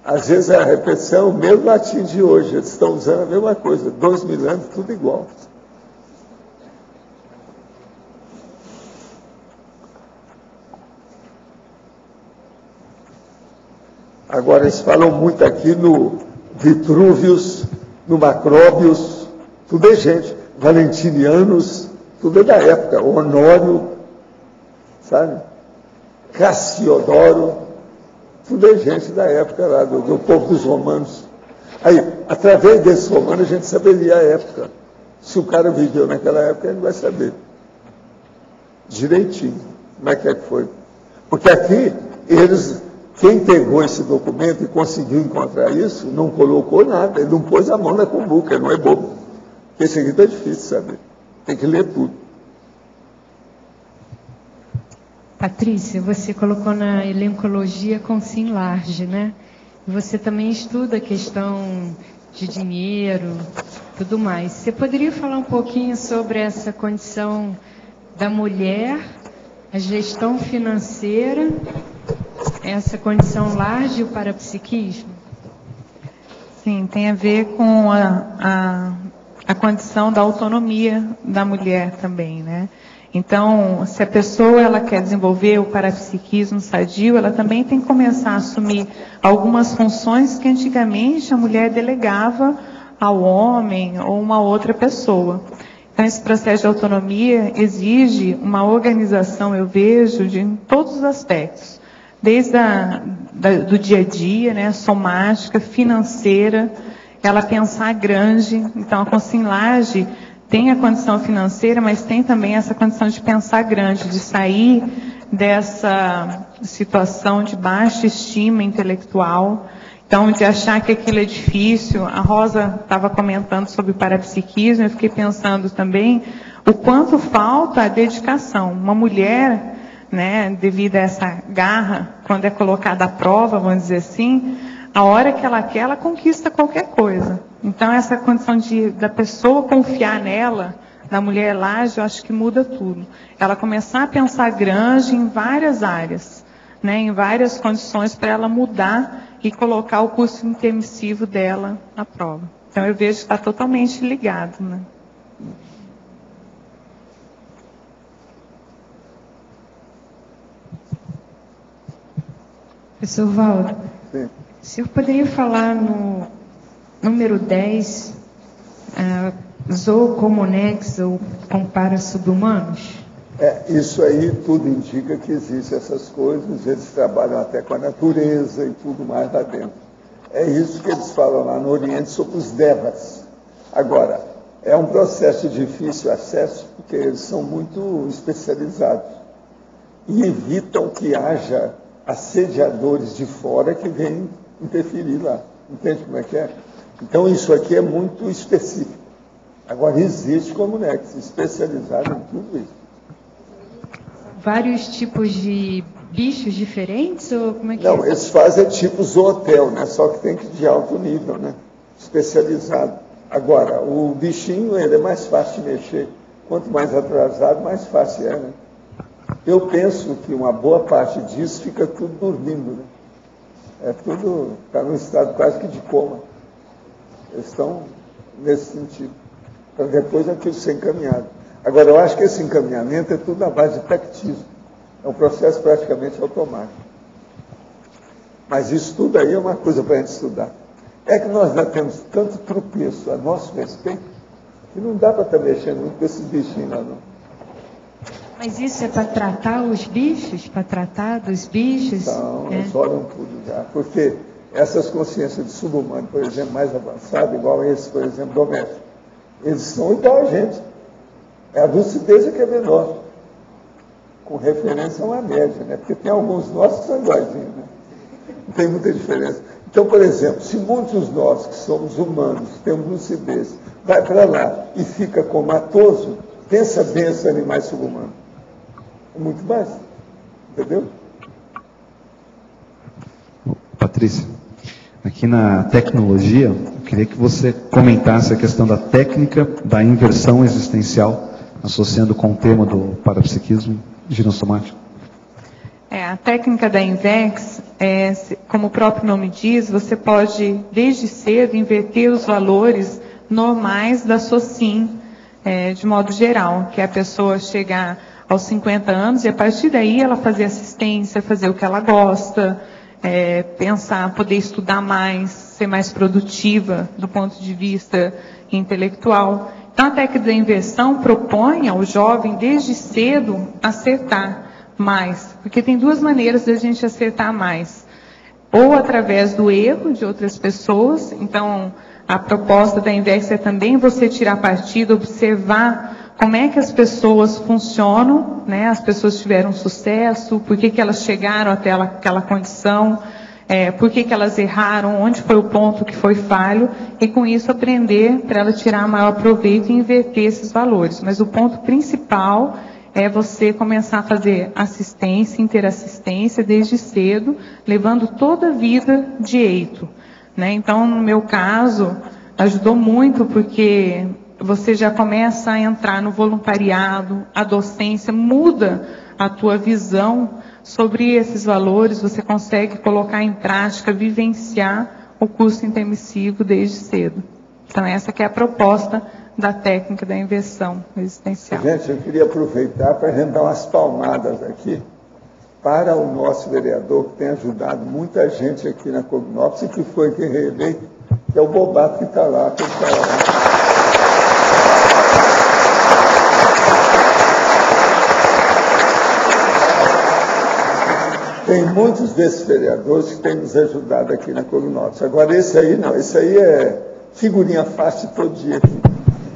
Às vezes a repetição, mesmo latim de hoje, eles estão usando a mesma coisa. 2000 anos, tudo igual. Agora, eles falam muito aqui no Vitrúvios, no Macróbios, tudo é gente. Valentinianos, tudo é da época. Honório, sabe? Cassiodoro, tudo é gente da época lá, do povo dos romanos. Aí, através desses romanos, a gente saberia a época. Se o cara viveu naquela época, ele vai saber. Direitinho, como é que foi. Porque aqui, quem pegou esse documento e conseguiu encontrar isso, não colocou nada, ele não pôs a mão na cumbuca, ele não é bobo. Porque esse aqui está difícil de saber. Tem que ler tudo. Patrícia, você colocou na elencologia com sim large, né? Você também estuda a questão de dinheiro, tudo mais. Você poderia falar um pouquinho sobre essa condição da mulher, a gestão financeira, essa condição large e o parapsiquismo? Sim, tem a ver com a condição da autonomia da mulher também, né? Então, se a pessoa ela quer desenvolver o parapsiquismo sadio, ela também tem que começar a assumir algumas funções que antigamente a mulher delegava ao homem ou uma outra pessoa. Então, esse processo de autonomia exige uma organização, eu vejo, de todos os aspectos. Desde do dia a dia, né, somática, financeira, ela pensar grande. Então, a consignagem tem a condição financeira, mas tem também essa condição de pensar grande, de sair dessa situação de baixa estima intelectual, então de achar que aquilo é difícil. A Rosa estava comentando sobre o parapsiquismo, eu fiquei pensando também o quanto falta a dedicação. Uma mulher, né, devido a essa garra, quando é colocada à prova, vamos dizer assim, a hora que ela quer, ela conquista qualquer coisa. Então, essa condição da pessoa confiar nela, da mulher laje, eu acho que muda tudo. Ela começar a pensar grande em várias áreas, né, em várias condições para ela mudar e colocar o curso intermissivo dela à prova. Então, eu vejo que está totalmente ligado, né? Professor Valdo, Sim. o senhor poderia falar no número 10, zoocomunex ou compara subhumanos? Isso aí tudo indica que existem essas coisas, eles trabalham até com a natureza e tudo mais lá dentro. É isso que eles falam lá no Oriente sobre os devas. Agora, é um processo de difícil acesso, porque eles são muito especializados e evitam que haja assediadores de fora que venham interferir lá. Entende como é que é? Então, isso aqui é muito específico. Agora, existe Comunex especializado em tudo isso. vários tipos de bichos diferentes? Ou como é que Não, eles fazem tipo zootel, né? Só que tem que de alto nível, né? Especializado. Agora, o bichinho, ele é mais fácil de mexer. Quanto mais atrasado, mais fácil é, né? Eu penso que uma boa parte disso fica tudo dormindo, né? É tudo, está num estado quase que de coma. Eles estão nesse sentido. Então, depois aquilo ser encaminhado. Agora, eu acho que esse encaminhamento é tudo na base de tactismo. É um processo praticamente automático. Mas isso tudo aí é uma coisa para a gente estudar. É que nós já temos tanto tropeço a nosso respeito que não dá para estar mexendo muito com esses bichinhos lá, não. Mas isso é para tratar os bichos? Para tratar dos bichos? Então, eles olham tudo já. Porque essas consciências de subhumano, por exemplo, mais avançado, igual esse, por exemplo, doméstico, eles são igual a gente. É a lucidez que é menor. Com referência a uma média, né? Porque tem alguns nossos que são iguaizinhos, né? Não tem muita diferença. Então, por exemplo, se muitos nós que somos humanos, temos lucidez, vai para lá e fica comatoso, pensa bem esses animais subhumanos. Muito mais. Entendeu? Patrícia, aqui na tecnologia, eu queria que você comentasse a questão da técnica da inversão existencial, associando com o tema do parapsiquismo ginossomático. A técnica da Invex, como o próprio nome diz, você pode, desde cedo, inverter os valores normais da SOCIM, de modo geral, que é a pessoa chegar aos 50 anos e a partir daí ela fazer assistência, fazer o que ela gosta, pensar, poder estudar mais, ser mais produtiva do ponto de vista intelectual. Então a técnica da inversão propõe ao jovem desde cedo acertar mais, porque tem duas maneiras de a gente acertar mais, ou através do erro de outras pessoas. Então a proposta da Invex é também você tirar partido, observar como é que as pessoas funcionam, né? As pessoas tiveram sucesso, por que elas chegaram até aquela condição, por que elas erraram, onde foi o ponto que foi falho, e com isso aprender para ela tirar maior proveito e inverter esses valores. Mas o ponto principal é você começar a fazer assistência, interassistência desde cedo, levando toda a vida de eito, né? Então, no meu caso, ajudou muito porque você já começa a entrar no voluntariado, a docência muda a tua visão sobre esses valores, você consegue colocar em prática, vivenciar o curso intermissivo desde cedo. Então essa que é a proposta da técnica da inversão existencial. Gente, eu queria aproveitar para a gente dar umas palmadas aqui para o nosso vereador, que tem ajudado muita gente aqui na Cognópolis e que foi quem reeleito, que é o Bobato que está lá, que está lá. Tem muitos desses vereadores que têm nos ajudado aqui na Cognópolis. Agora, esse aí não, esse aí é figurinha fácil todo dia aqui.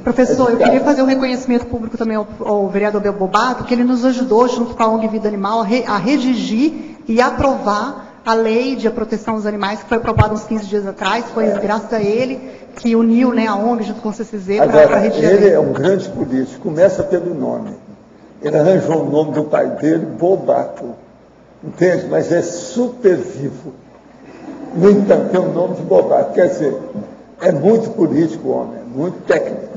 Professor, eu queria fazer um reconhecimento público também ao vereador Bel Bobato, que ele nos ajudou, junto com a ONG Vida Animal, a redigir e aprovar a lei de proteção dos animais, que foi aprovada uns 15 dias atrás. Foi graças a ele que uniu, né, a ONG junto com o CCZ para redigir a lei. Ele é um grande político, começa pelo nome. Ele arranjou o nome do pai dele, Bobato. Entende? Mas é super vivo. No entanto, tem o nome de Bobato. Quer dizer, é muito político o homem, é muito técnico.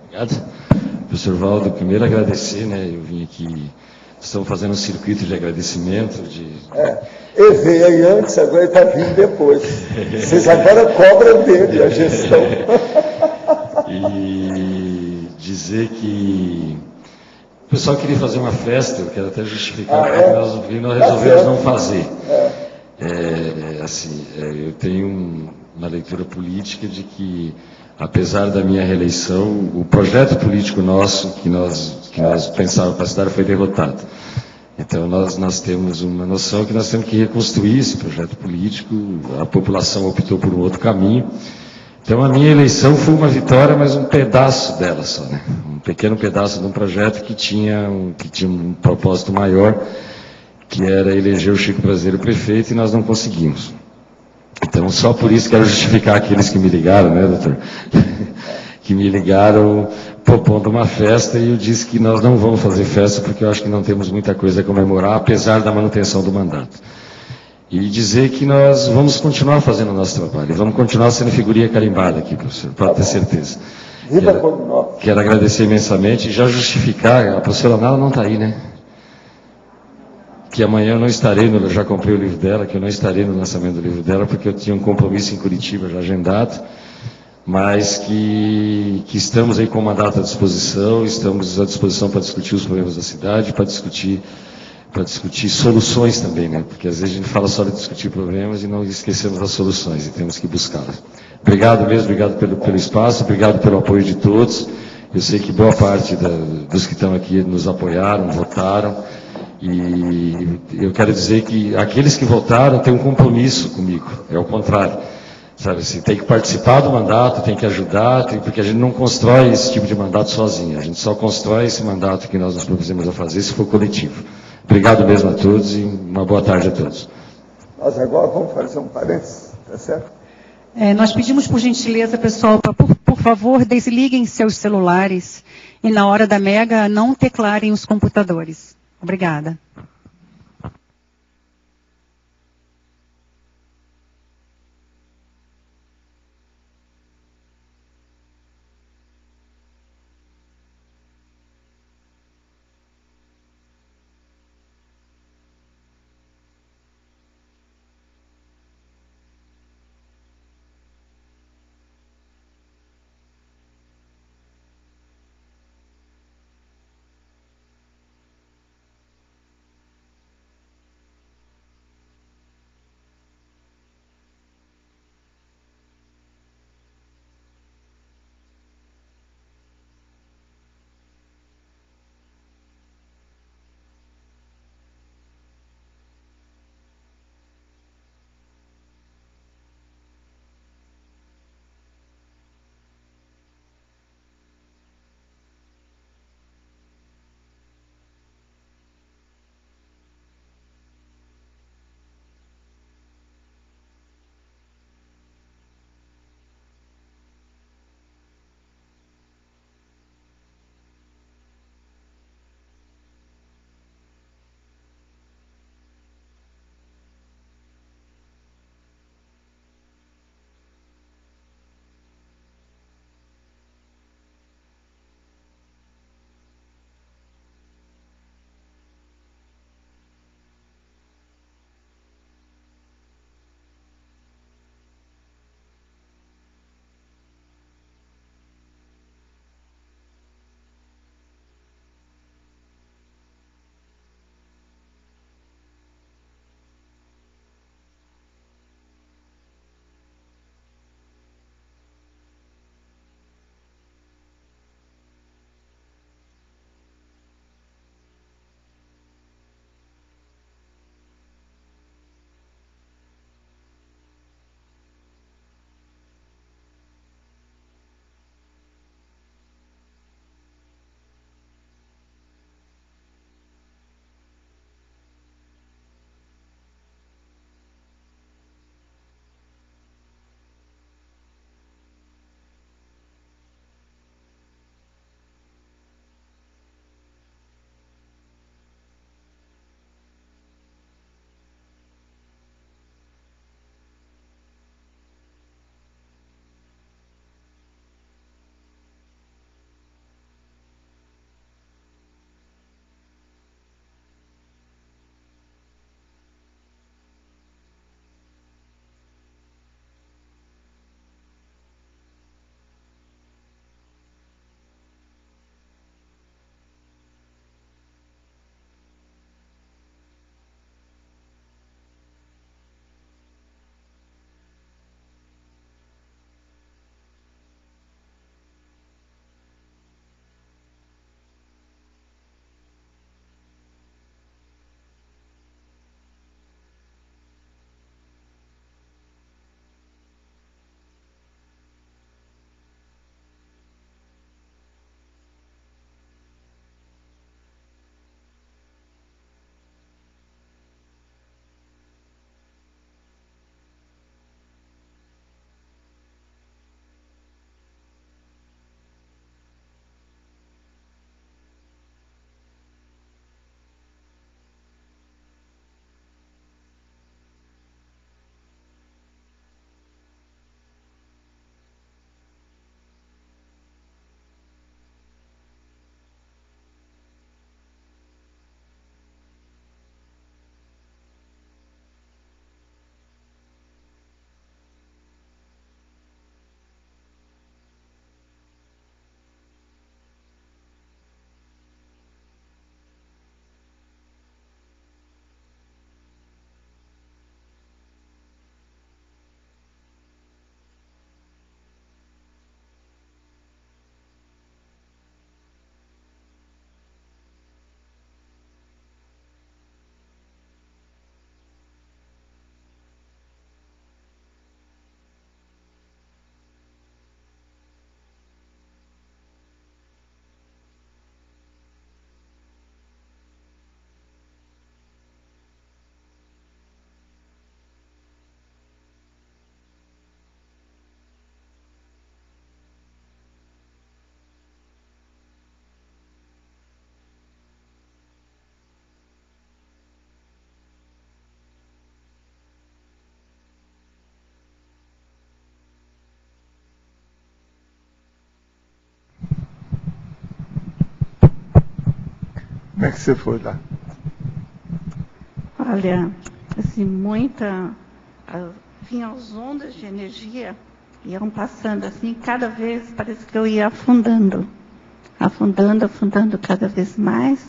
Obrigado. Professor Valdo, primeiro agradecer, né? Eu vim aqui, estamos fazendo um circuito de agradecimento. Ele veio aí antes, agora ele está vindo depois. Vocês agora cobram dele a gestão. E dizer que o pessoal queria fazer uma festa, eu quero até justificar porque nós resolvemos não fazer. Eu tenho uma leitura política de que, apesar da minha reeleição, o projeto político nosso que nós pensávamos para a cidade foi derrotado. Então nós temos uma noção que nós temos que reconstruir esse projeto político, a população optou por um outro caminho. Então a minha eleição foi uma vitória, mas um pedaço dela só, né? Um pequeno pedaço de um projeto que tinha um propósito maior, que era eleger o Chico Brasileiro prefeito, e nós não conseguimos. Então, só por isso quero justificar aqueles que me ligaram, né, doutor? Que me ligaram propondo uma festa, e eu disse que nós não vamos fazer festa porque eu acho que não temos muita coisa a comemorar, apesar da manutenção do mandato. E dizer que nós vamos continuar fazendo o nosso trabalho, e vamos continuar sendo figurinha carimbada aqui, professor, para ter certeza. Quero agradecer imensamente e já justificar, a professora Nala não está aí, né? Que amanhã eu não estarei, eu já comprei o livro dela, que eu não estarei no lançamento do livro dela, porque eu tinha um compromisso em Curitiba já agendado, mas que estamos aí com o mandato à disposição, estamos à disposição para discutir os problemas da cidade, para discutir soluções também, né? Porque às vezes a gente fala só de discutir problemas e não esquecemos das soluções, e temos que buscá-las. Obrigado mesmo, obrigado pelo espaço, obrigado pelo apoio de todos. Eu sei que boa parte dos que estão aqui nos apoiaram, votaram, e eu quero dizer que aqueles que votaram têm um compromisso comigo, é o contrário. Sabe assim, tem que participar do mandato, tem que ajudar, porque a gente não constrói esse tipo de mandato sozinho, a gente só constrói esse mandato que nós nos propusemos a fazer se for coletivo. Obrigado mesmo a todos e uma boa tarde a todos. Nós agora vamos fazer um parênteses, tá certo? Nós pedimos por gentileza, pessoal, por favor, desliguem seus celulares e na hora da mega não teclarem os computadores. Obrigada. Como é que você foi lá? Olha, assim, vinham as ondas de energia, iam passando assim, cada vez parece que eu ia afundando cada vez mais.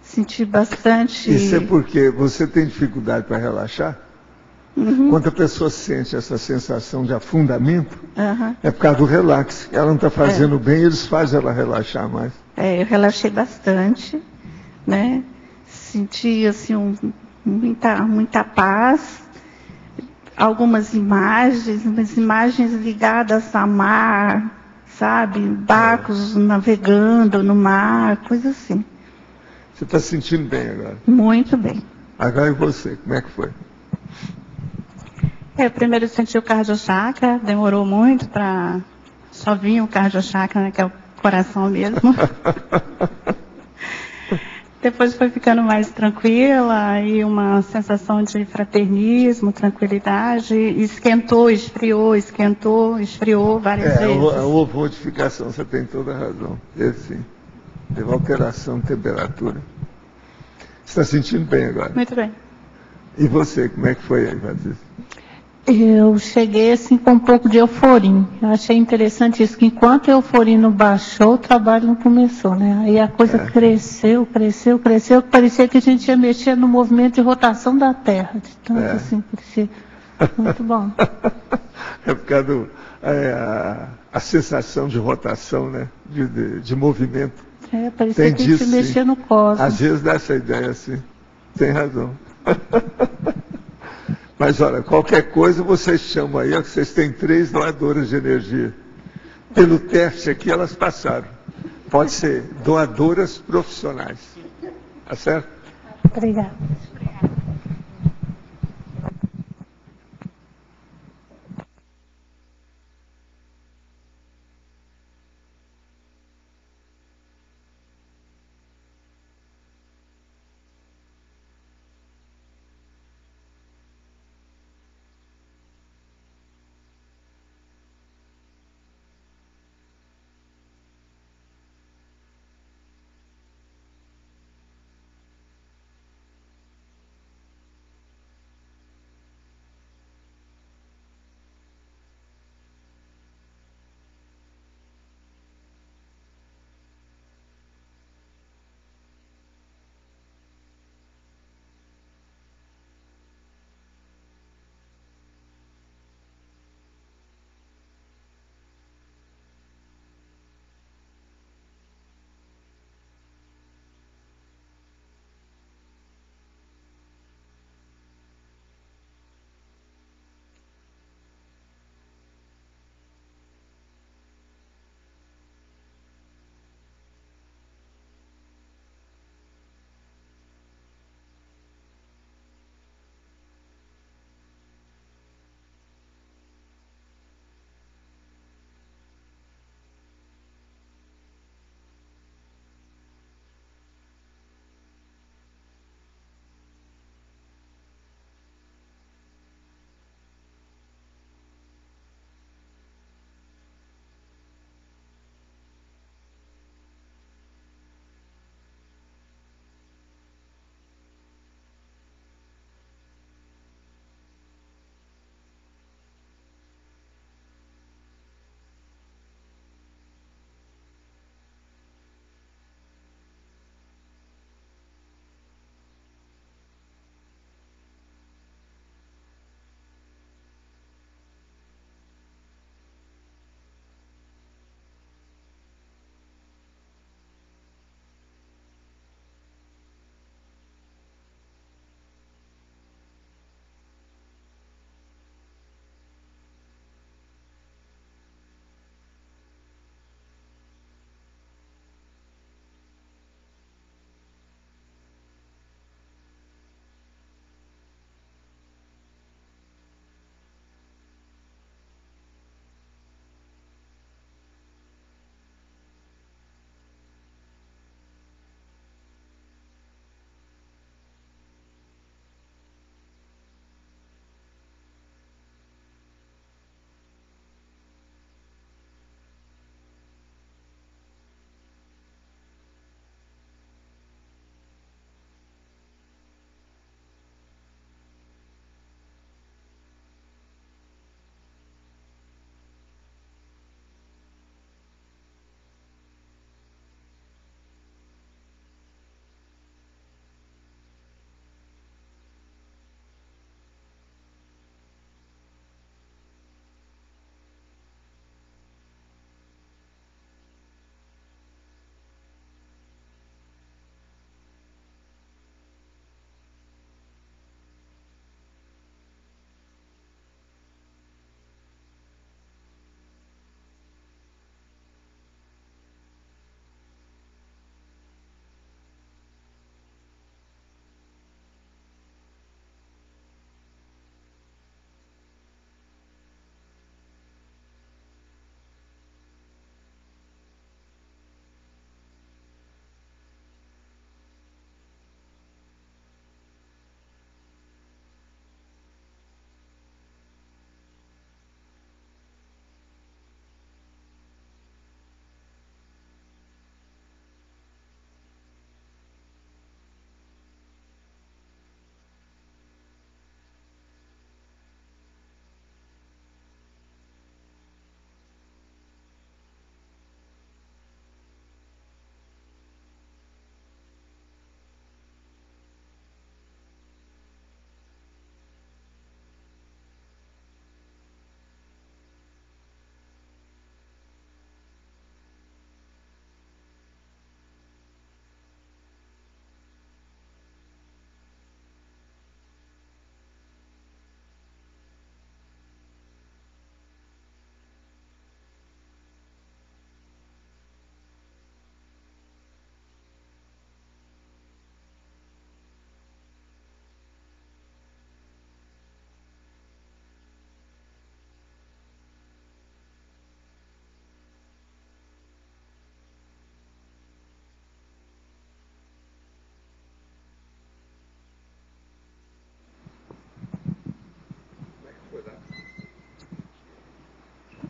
Senti bastante. Isso é porque você tem dificuldade para relaxar? Uhum. Quando a pessoa sente essa sensação de afundamento, Uhum. é por causa do relax. Ela não está fazendo bem, eles fazem ela relaxar mais. Eu relaxei bastante, né? Senti assim muita paz. Algumas imagens ligadas a mar, sabe? Barcos navegando no mar, coisa assim. Você está se sentindo bem agora? Muito bem. Agora e você, como é que foi? Primeiro eu senti o cardiochakra, demorou muito para... Só vinha o cardiochakra, né, que é o coração mesmo. Depois foi ficando mais tranquila e uma sensação de fraternismo, tranquilidade. Esquentou, esfriou várias vezes. Houve modificação, você tem toda a razão. Teve sim. Teve alteração de temperatura. Você está sentindo bem agora? Muito bem. E você, como é que foi aí, Patrícia? Eu cheguei assim com um pouco de euforia. Eu achei interessante isso, que enquanto a euforia não baixou, o trabalho não começou, né? Aí a coisa cresceu, que parecia que a gente ia mexer no movimento de rotação da Terra. De tanto assim, parecia muito bom. É por causa a sensação de rotação, né? De movimento. Parecia que a gente ia mexer no cosmos. Às vezes dá essa ideia assim. Tem razão. Mas olha, qualquer coisa vocês chamam aí, que vocês têm 3 doadoras de energia. Pelo teste aqui elas passaram. Pode ser doadoras profissionais. Tá certo? Obrigada.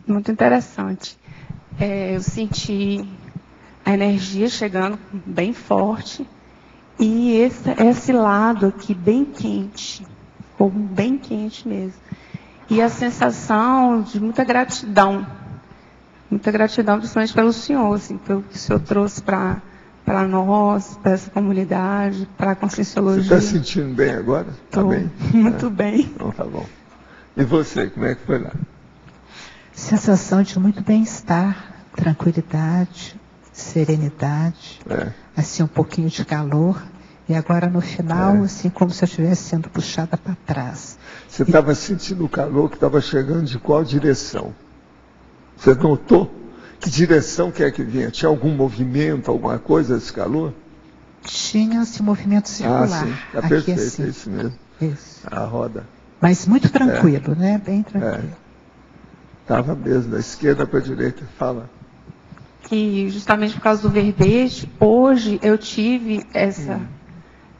muito interessante. Eu senti a energia chegando bem forte e esse lado aqui bem quente, ficou bem quente mesmo. E a sensação de muita gratidão principalmente pelo senhor, assim, pelo que o senhor trouxe para nós, para essa comunidade, para a Conscienciologia. Você está sentindo bem agora? Está bem? Muito bem. Então tá bom. E você, como é que foi lá? Sensação de muito bem-estar, tranquilidade, serenidade, assim um pouquinho de calor, e agora no final, assim como se eu estivesse sendo puxada para trás. Você estava sentindo o calor que estava chegando de qual direção? Você notou? Que direção que é que vinha? Tinha algum movimento, alguma coisa desse calor? Tinha esse movimento circular. Ah, sim. Está perfeito, assim. é isso mesmo. Isso. A roda. Mas muito tranquilo, né? Bem tranquilo. Estava mesmo, da esquerda para a direita. Fala. Que justamente por causa do verbete, hoje eu tive essa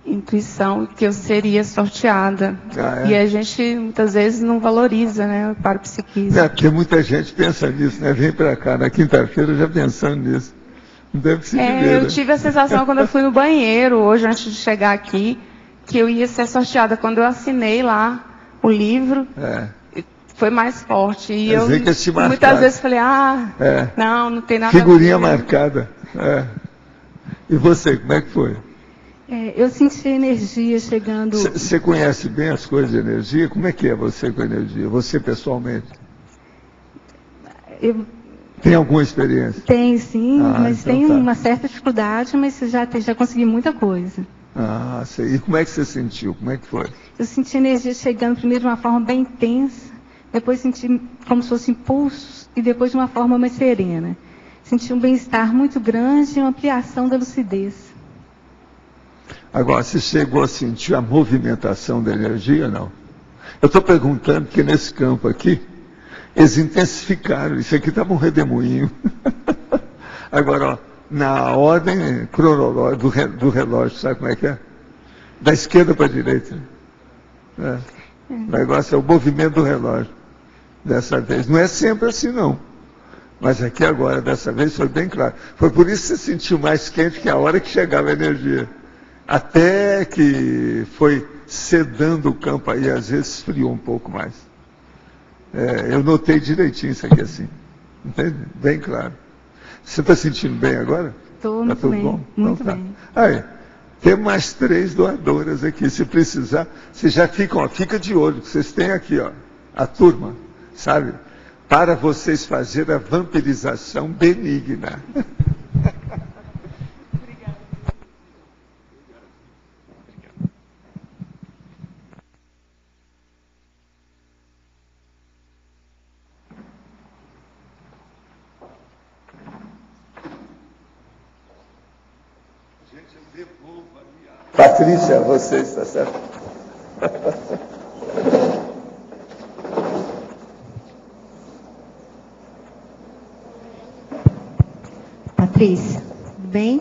intuição que eu seria sorteada. E a gente muitas vezes não valoriza, né, o parapsiquismo. Porque muita gente pensa nisso, né? Vem para cá na quinta-feira já pensando nisso. Não deve se ver, eu tive a sensação quando eu fui no banheiro hoje, antes de chegar aqui, que eu ia ser sorteada. Quando eu assinei lá o livro, foi mais forte. E eu muitas vezes falei, não tem nada figurinha a ver. marcada. E você, como é que foi? Eu senti energia chegando... Você conhece bem as coisas de energia? Como é que é você com energia? Você pessoalmente? Tem alguma experiência? Tem sim, mas então tem uma certa dificuldade, mas já consegui muita coisa. E como é que você sentiu? Como é que foi? Eu senti energia chegando primeiro de uma forma bem intensa, depois senti como se fossem impulsos e depois de uma forma mais serena. Senti um bem-estar muito grande e uma ampliação da lucidez. Agora, você chegou a sentir a movimentação da energia ou não? Eu estou perguntando porque nesse campo aqui, eles intensificaram. Isso aqui estava um redemoinho. Agora, ó, na ordem cronológica do relógio, sabe como é que é? Da esquerda para a direita. O negócio é o movimento do relógio. Dessa vez. Não é sempre assim, não. Mas aqui agora, dessa vez, foi bem claro. Foi por isso que você sentiu mais quente que a hora que chegava a energia. Até que foi sedando o campo aí, às vezes esfriou um pouco mais. Eu notei direitinho isso aqui assim. Entende? Bem claro. Você está sentindo bem agora? Estou muito bem. Bom? Muito então, bem. Aí, tem mais 3 doadoras aqui. Se precisar, vocês já ficam, fica de olho, que vocês têm aqui, ó, a turma, sabe? Para vocês fazerem a vampirização benigna. Patrícia, você está certo? Patrícia, tudo bem?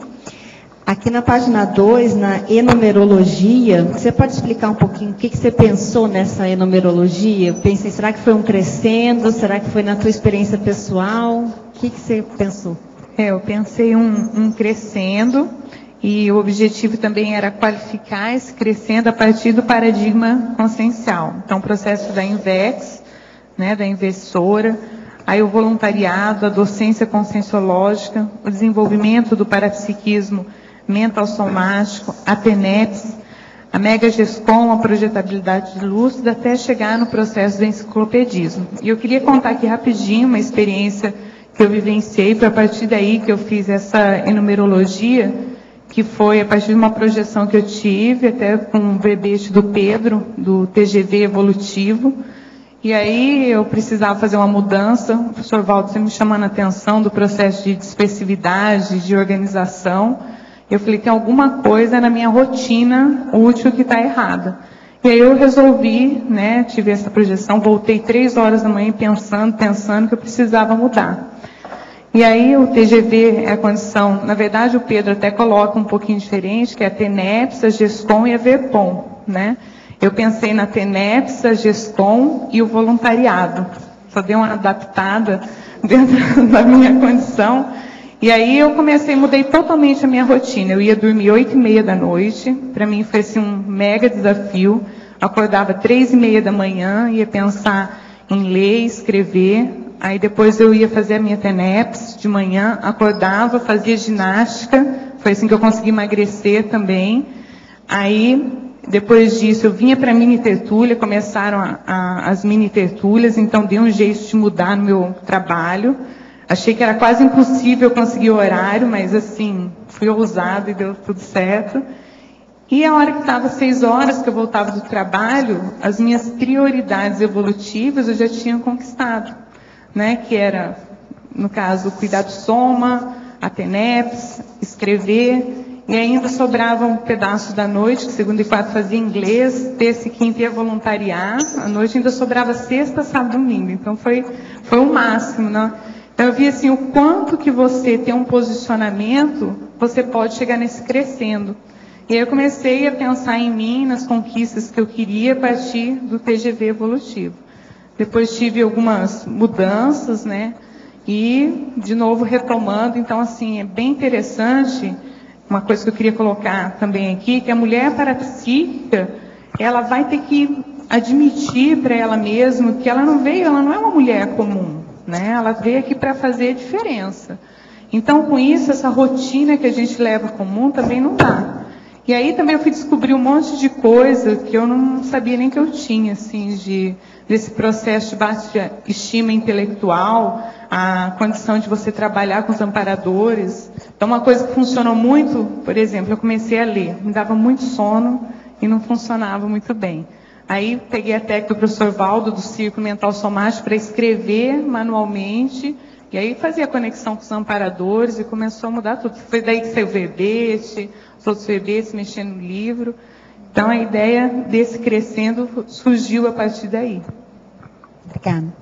Aqui na página 2, na enumerologia, você pode explicar um pouquinho o que você pensou nessa enumerologia? Eu pensei, será que foi um crescendo? Será que foi na tua experiência pessoal? O que você pensou? Eu pensei um crescendo. E o objetivo também era qualificar esse crescendo a partir do paradigma consciencial. Então, o processo da INVEX, né, da investidora, aí o voluntariado, a docência conscienciológica, o desenvolvimento do parapsiquismo mental somático, a TENEPS, a Megagescom, a projetabilidade lúcida, até chegar no processo do enciclopedismo. E eu queria contar aqui rapidinho uma experiência que eu vivenciei, foi a partir daí que eu fiz essa enumerologia, que foi a partir de uma projeção que eu tive, até com um verbete do Pedro, do TGV evolutivo. E aí eu precisava fazer uma mudança. O professor Valdo sempre me chamando a atenção do processo de dispersividade, de organização. Eu falei, tem alguma coisa na minha rotina útil que está errada. E aí eu resolvi, né, tive essa projeção, voltei 3 horas da manhã pensando que eu precisava mudar. E aí o TGV é a condição, na verdade o Pedro até coloca um pouquinho diferente, que é a TENEPS, a GESCOM e a VERPOM, né? Eu pensei na TENEPS, a GESCOM e o voluntariado, só dei uma adaptada dentro da minha condição. E aí eu mudei totalmente a minha rotina. Eu ia dormir 8h30 da noite, para mim foi assim, um mega desafio. Acordava 3h30 da manhã, ia pensar em ler, escrever. Aí depois eu ia fazer a minha TENEPS de manhã, acordava, fazia ginástica. Foi assim que eu consegui emagrecer também. Aí, depois disso, eu vinha para a mini tertúlia, começaram as mini tertúlias, então dei um jeito de mudar no meu trabalho. Achei que era quase impossível conseguir o horário, mas assim, fui ousada e deu tudo certo. E a hora que estava 6 horas que eu voltava do trabalho, as minhas prioridades evolutivas eu já tinha conquistado, né? Que era, no caso, cuidar do soma, a TENEPS, escrever, e ainda sobrava um pedaço da noite, que segunda e quarta fazia inglês, terça e quinta ia voluntariar, à noite ainda sobrava sexta, sábado e domingo. Então foi o máximo, né? Então eu vi assim, o quanto que você tem um posicionamento, você pode chegar nesse crescendo. E aí eu comecei a pensar em mim, nas conquistas que eu queria a partir do TGV evolutivo. Depois tive algumas mudanças, né? E, de novo, retomando. Então, assim, é bem interessante, uma coisa que eu queria colocar também aqui, que a mulher parapsíquica, ela vai ter que admitir para ela mesma que ela não é uma mulher comum. Né? Ela veio aqui para fazer diferença. Então, com isso, essa rotina que a gente leva comum também não dá. E aí também eu fui descobrir um monte de coisa que eu não sabia nem que eu tinha, assim, desse processo de baixa estima intelectual, a condição de você trabalhar com os amparadores. Então, uma coisa que funcionou muito, por exemplo, eu comecei a ler, me dava muito sono e não funcionava muito bem. Aí peguei a técnica do professor Valdo, do Círculo Mental Somático, para escrever manualmente, e aí fazia conexão com os amparadores e começou a mudar tudo. Foi daí que saiu o verbete, os outros verbetes, mexendo no livro. Então a ideia desse crescendo surgiu a partir daí. Obrigada.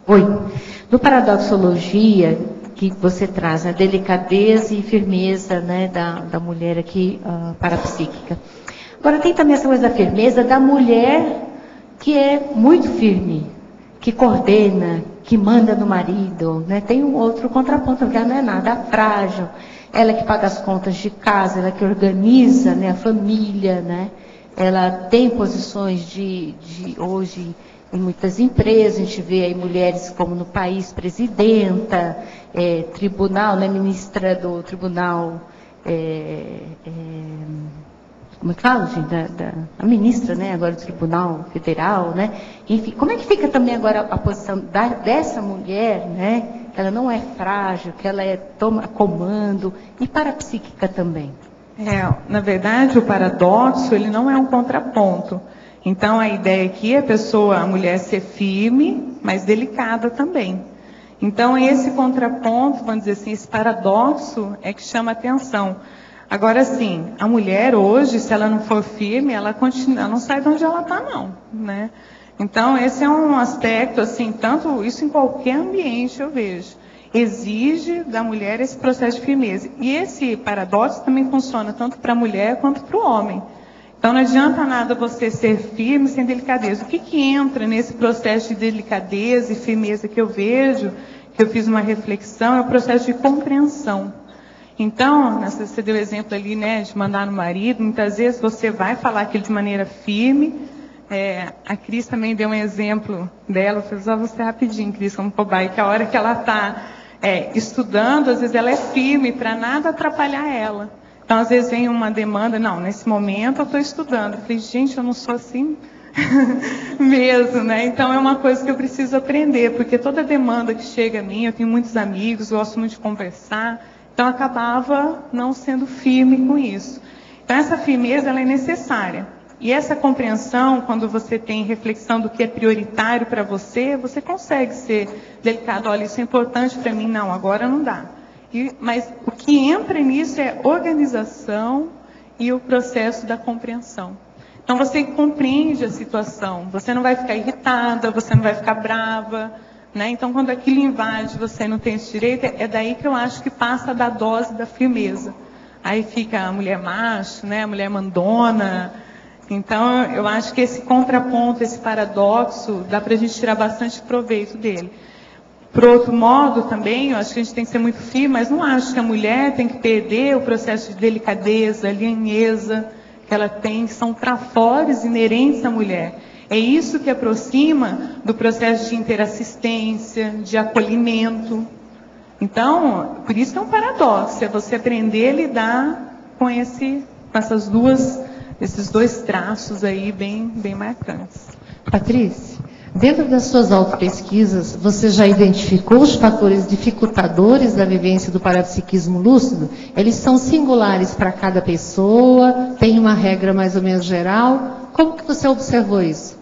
Oi. No Paradoxologia, que você traz a delicadeza e firmeza, né, da mulher aqui parapsíquica. Agora tem também essa coisa da firmeza da mulher que é muito firme, que coordena, que manda no marido, né? Tem um outro contraponto, porque ela não é nada frágil, ela que paga as contas de casa, ela que organiza, né, a família, né? Ela tem posições de hoje em muitas empresas, a gente vê aí mulheres como no país, presidenta, tribunal, né, ministra do tribunal, como é que fala, gente? A ministra, né, agora do Tribunal Federal, né? Enfim, como é que fica também agora a posição dessa mulher, né? Que ela não é frágil, que ela toma comando, e parapsíquica também? Na verdade, o paradoxo, ele não é um contraponto. Então, a ideia aqui é a mulher ser firme, mas delicada também. Então, esse contraponto, vamos dizer assim, esse paradoxo é que chama atenção. Agora, sim, a mulher hoje, se ela não for firme, ela não sai de onde ela está, não, né? Então, esse é um aspecto, assim, tanto isso em qualquer ambiente eu vejo. Exige da mulher esse processo de firmeza. E esse paradoxo também funciona tanto para a mulher quanto para o homem. Então, não adianta nada você ser firme sem delicadeza. O que entra nesse processo de delicadeza e firmeza que eu vejo, que eu fiz uma reflexão, é o processo de compreensão. Então, você deu o exemplo ali, né, de mandar no marido, muitas vezes você vai falar aquilo de maneira firme. A Cris também deu um exemplo dela, eu falei, só você rapidinho, Cris, como cobaia, que a hora que ela está estudando, às vezes ela é firme para nada atrapalhar ela. Então, às vezes vem uma demanda, não, nesse momento eu estou estudando. Eu falei, gente, eu não sou assim mesmo, né? Então, é uma coisa que eu preciso aprender, porque toda demanda que chega a mim, eu tenho muitos amigos, gosto muito de conversar, então eu acabava não sendo firme com isso. Então, essa firmeza, ela é necessária. E essa compreensão, quando você tem reflexão do que é prioritário para você, você consegue ser delicado. Olha, isso é importante para mim, não, agora não dá. Mas o que entra nisso é organização e o processo da compreensão. Então, você compreende a situação, você não vai ficar irritada, você não vai ficar brava, né? Então, quando aquilo invade, você não tem esse direito, é daí que eu acho que passa da dose da firmeza. Aí fica a mulher macho, né? A mulher mandona. Então, eu acho que esse contraponto, esse paradoxo, dá para a gente tirar bastante proveito dele. Por outro modo, também, eu acho que a gente tem que ser muito firme, mas não acho que a mulher tem que perder o processo de delicadeza, lhanheza que ela tem, que são trafores inerentes à mulher. É isso que aproxima do processo de interassistência, de acolhimento. Então, por isso que é um paradoxo, é você aprender a lidar com esses dois traços aí bem marcantes. Patrícia, dentro das suas autopesquisas, você já identificou os fatores dificultadores da vivência do parapsiquismo lúcido? Eles são singulares para cada pessoa? Tem uma regra mais ou menos geral? Como que você observou isso?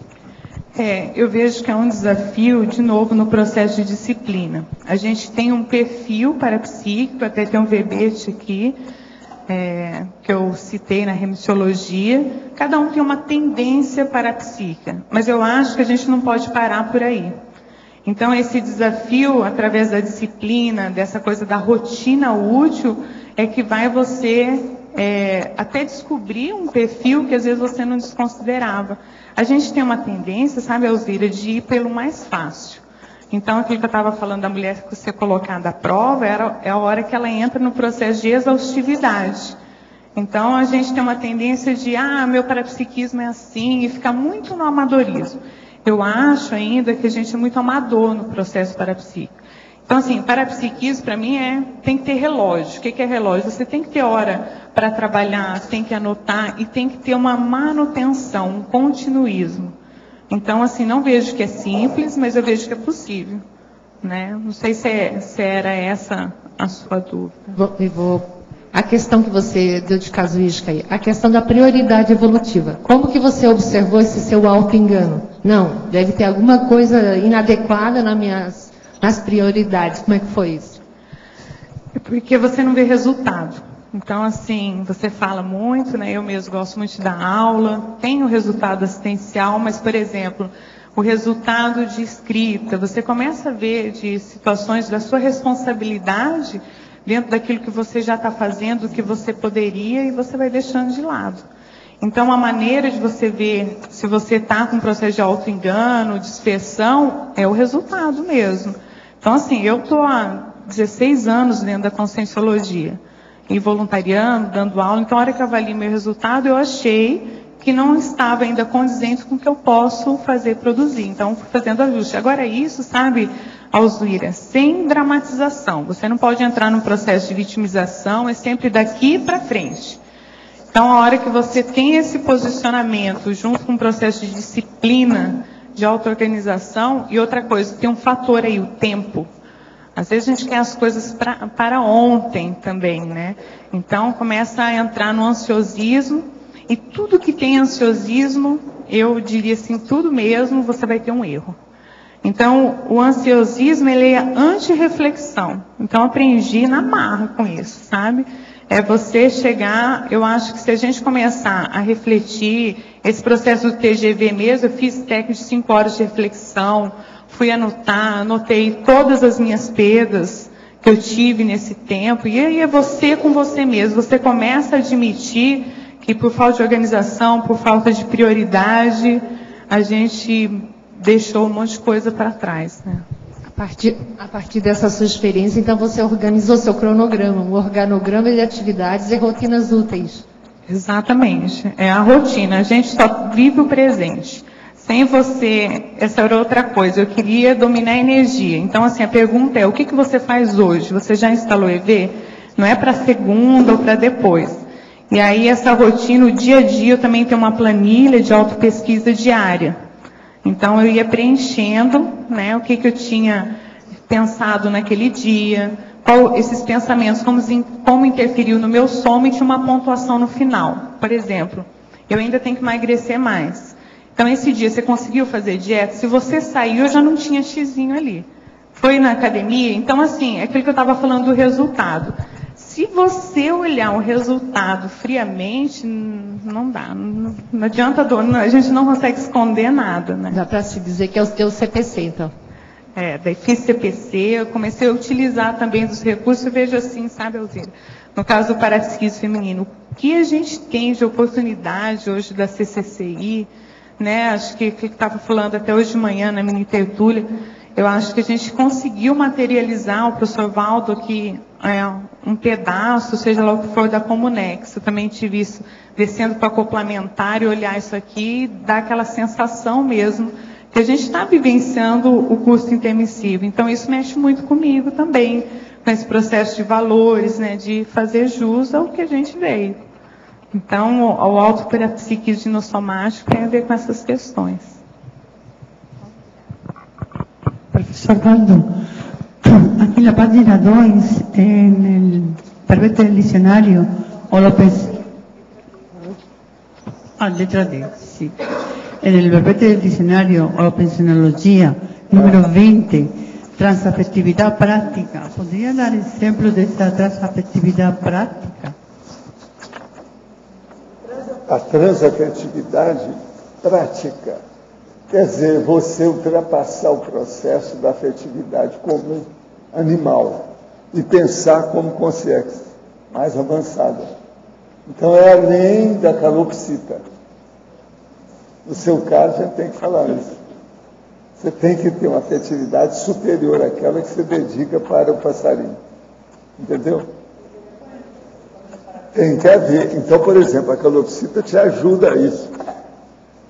Eu vejo que é um desafio, de novo, no processo de disciplina. A gente tem um perfil parapsíquico, até tem um verbete aqui, que eu citei na remissiologia. Cada um tem uma tendência parapsíquica, mas eu acho que a gente não pode parar por aí. Então, esse desafio, através da disciplina, dessa coisa da rotina útil, é que vai você até descobrir um perfil que às vezes você não desconsiderava. A gente tem uma tendência, sabe, Elzira, de ir pelo mais fácil. Então, aquilo que eu estava falando da mulher que você colocada à prova, é a hora que ela entra no processo de exaustividade. Então, a gente tem uma tendência de, meu parapsiquismo é assim, e ficar muito no amadorismo. Eu acho ainda que a gente é muito amador no processo parapsíquico. Então, assim, parapsiquismo, para mim, tem que ter relógio. O que é relógio? Você tem que ter hora para trabalhar, tem que anotar, e tem que ter uma manutenção, um continuismo. Então, assim, não vejo que é simples, mas eu vejo que é possível, né? Não sei se era essa a sua dúvida. A questão que você deu de casuística aí, a questão da prioridade evolutiva. Como que você observou esse seu auto-engano? Não, deve ter alguma coisa inadequada nas prioridades. Como é que foi isso? É porque você não vê resultado. Então, assim, você fala muito, né? Eu mesmo gosto muito de dar aula, tem o resultado assistencial, mas, por exemplo, o resultado de escrita, você começa a ver de situações da sua responsabilidade dentro daquilo que você já está fazendo, que você poderia, e você vai deixando de lado. Então, a maneira de você ver se você está com um processo de auto-engano, dispersão, é o resultado mesmo. Então, assim, eu estou há 16 anos dentro da Conscienciologia, e voluntariando, dando aula. Então, a hora que eu avalio meu resultado, eu achei que não estava ainda condizente com o que eu posso fazer, produzir. Então, fui fazendo ajuste. Agora, isso, sabe, Alzira, sem dramatização. Você não pode entrar num processo de vitimização, é sempre daqui para frente. Então, a hora que você tem esse posicionamento, junto com um processo de disciplina, de auto-organização, e outra coisa, tem um fator aí, o tempo. Às vezes a gente quer as coisas para ontem também, né? Então começa a entrar no ansiosismo, e tudo que tem ansiosismo, eu diria assim, tudo mesmo, você vai ter um erro. Então o ansiosismo, ele é anti-reflexão. Então eu aprendi na marra com isso, sabe? É você chegar, eu acho que se a gente começar a refletir, esse processo do TGV mesmo, eu fiz técnica de 5 horas de reflexão, fui anotar, anotei todas as minhas perdas que eu tive nesse tempo, e aí é você com você mesmo, você começa a admitir que por falta de organização, por falta de prioridade, a gente deixou um monte de coisa para trás, né? A partir dessa sua experiência, então você organizou seu cronograma, um organograma de atividades e rotinas úteis. Exatamente, é a rotina, a gente só vive o presente. Sem você, essa era outra coisa, eu queria dominar a energia. Então, assim, a pergunta é, o que você faz hoje? Você já instalou EV? Não é para segunda ou para depois. E aí, essa rotina, o dia a dia, eu também tenho uma planilha de autopesquisa diária. Então, eu ia preenchendo, né, o que eu tinha pensado naquele dia, esses pensamentos, como interferiu no meu soma, e tinha uma pontuação no final. Por exemplo, eu ainda tenho que emagrecer mais. Então, esse dia, você conseguiu fazer dieta? Se você saiu, eu já não tinha xizinho ali. Foi na academia? Então, assim, é aquilo que eu estava falando do resultado. Se você olhar o resultado friamente, não dá. Não adianta, a gente não consegue esconder nada, né? Dá para se dizer que é o teu CPC, então. da FCPC, eu comecei a utilizar também dos recursos, eu vejo assim, sabe, Alzira? No caso do parapsiquismo feminino, o que a gente tem de oportunidade hoje da CCCI, né? Acho que estava falando até hoje de manhã na mini tertúlia, eu acho que a gente conseguiu materializar, o professor Valdo aqui, um pedaço, seja lá o que for, da Comunex. Eu também tive isso, descendo para complementar e olhar isso aqui, dá aquela sensação mesmo que a gente está vivenciando o curso intermissivo. Então, isso mexe muito comigo também, com esse processo de valores, né, de fazer jus ao que a gente veio. Então, o autoparapsiquismo dinossomático tem a ver com essas questões. Professor Valdo, aqui na página 2, no verbete del dicionário, o lo letra D, sí. En el verbete del diccionario o pensionología, número 20, transafectividad práctica. ¿Podría dar ejemplo de esta transafectividad práctica? A transafetividade prática quer dizer você ultrapassar o processo da afetividade comum animal e pensar como consciência mais avançada. Então é além da calopsita. No seu caso, a gente tem que falar isso. Você tem que ter uma afetividade superior àquela que você dedica para o passarinho. Entendeu? Tem que haver. Então, por exemplo, a calopsita te ajuda a isso.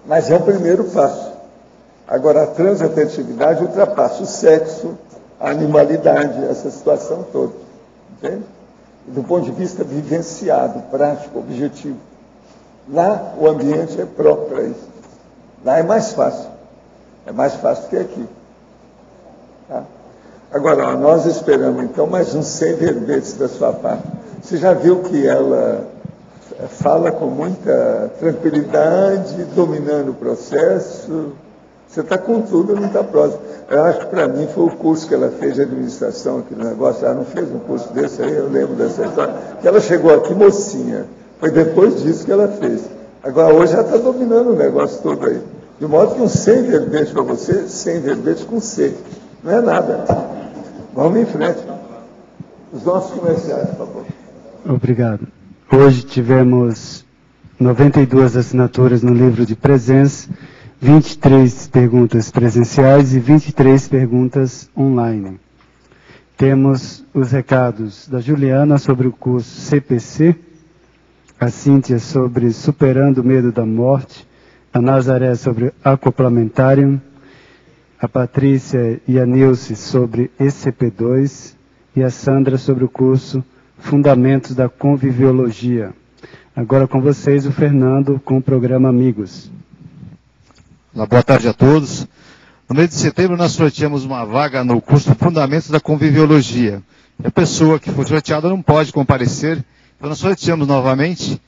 Mas é o primeiro passo. Agora, a transafetividade ultrapassa o sexo, a animalidade, essa situação toda. Entende? Do ponto de vista vivenciado, prático, objetivo. Lá, o ambiente é próprio para isso. Lá é mais fácil. É mais fácil que aqui. Tá? Agora, ó, nós esperamos, então, mais uns 100 verbetes da sua parte. Você já viu que ela fala com muita tranquilidade, dominando o processo. Você está com tudo, não está próximo. Eu acho que para mim foi o curso que ela fez de administração aqui no negócio. Ela não fez um curso desse aí, eu lembro dessa história. Que ela chegou aqui mocinha. Foi depois disso que ela fez. Agora hoje ela está dominando o negócio todo aí. De modo que uns 100 verbetes para você, 100 verbetes com C. Não é nada. Vamos em frente. Os nossos comerciais, por favor. Obrigado. Hoje tivemos 92 assinaturas no livro de presença, 23 perguntas presenciais e 23 perguntas online. Temos os recados da Juliana sobre o curso CPC, a Cíntia sobre Superando o Medo da Morte, a Nazaré sobre Acoplamentarium, a Patrícia e a Nilce sobre ECP2 e a Sandra sobre o curso Fundamentos da Conviviologia. Agora com vocês o Fernando com o programa Amigos. Olá, boa tarde a todos. No mês de setembro nós sorteamos uma vaga no curso Fundamentos da Conviviologia. A pessoa que foi sorteada não pode comparecer, então nós sorteamos novamente.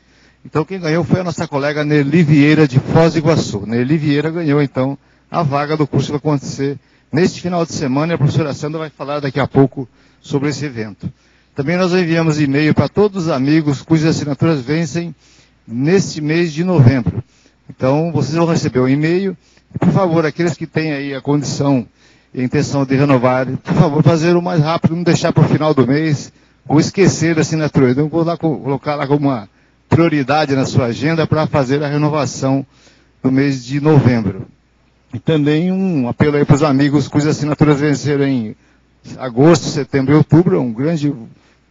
Então quem ganhou foi a nossa colega Nerli Vieira de Foz do Iguaçu. Nerli Vieira ganhou então a vaga do curso que vai acontecer neste final de semana e a professora Sandra vai falar daqui a pouco sobre esse evento. Também nós enviamos e-mail para todos os amigos cujas assinaturas vencem neste mês de novembro. Então, vocês vão receber um e-mail. E, por favor, aqueles que têm aí a condição e a intenção de renovar, por favor, fazer o mais rápido, não deixar para o final do mês ou esquecer da assinatura. Então, vou lá, colocar lá como uma prioridade na sua agenda para fazer a renovação no mês de novembro. E também um apelo aí para os amigos cujas assinaturas venceram em agosto, setembro e outubro,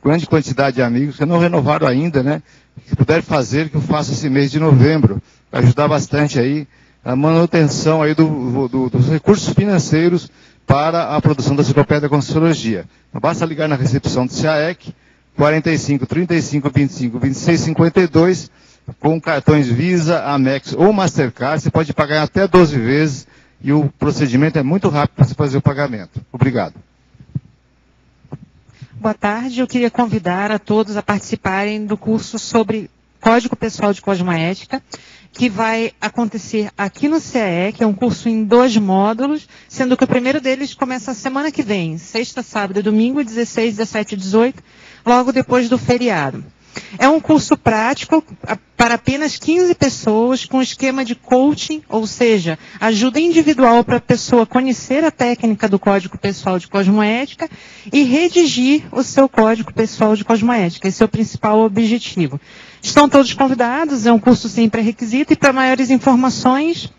grande quantidade de amigos que não renovaram ainda, né? Se puder fazer, que eu faça esse mês de novembro, vai ajudar bastante aí a manutenção aí dos recursos financeiros para a produção da Enciclopédia da Conscienciologia. Então, basta ligar na recepção do CAEC, 45 35 25 26 52, com cartões Visa, Amex ou Mastercard, você pode pagar até 12 vezes e o procedimento é muito rápido para você fazer o pagamento. Obrigado. Boa tarde, eu queria convidar a todos a participarem do curso sobre Código Pessoal de Cosmoética, que vai acontecer aqui no CAE, que é um curso em 2 módulos, sendo que o primeiro deles começa a semana que vem, sexta, sábado e domingo, 16, 17 e 18, logo depois do feriado. É um curso prático para apenas 15 pessoas, com esquema de coaching, ou seja, ajuda individual para a pessoa conhecer a técnica do Código Pessoal de Cosmoética e redigir o seu Código Pessoal de Cosmoética. Esse é o principal objetivo. Estão todos convidados, é um curso sem pré-requisito, e para maiores informações,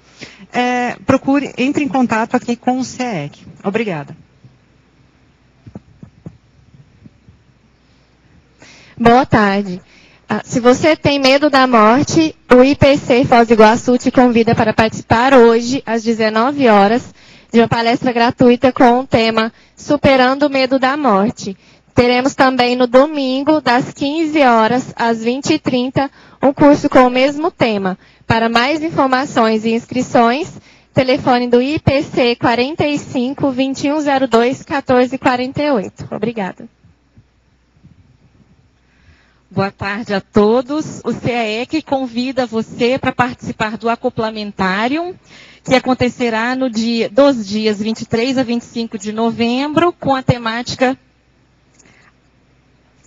entre em contato aqui com o CEEC. Obrigada. Boa tarde. Se você tem medo da morte, o IPC Foz do Iguaçu te convida para participar hoje, às 19 horas, de uma palestra gratuita com o tema Superando o Medo da Morte. Teremos também no domingo, das 15 horas às 20h30, um curso com o mesmo tema. Para mais informações e inscrições, telefone do IPC 45 2102 1448. Obrigada. Boa tarde a todos. O CEEC convida você para participar do Acoplamentário, que acontecerá dos dias 23 a 25 de novembro, com a temática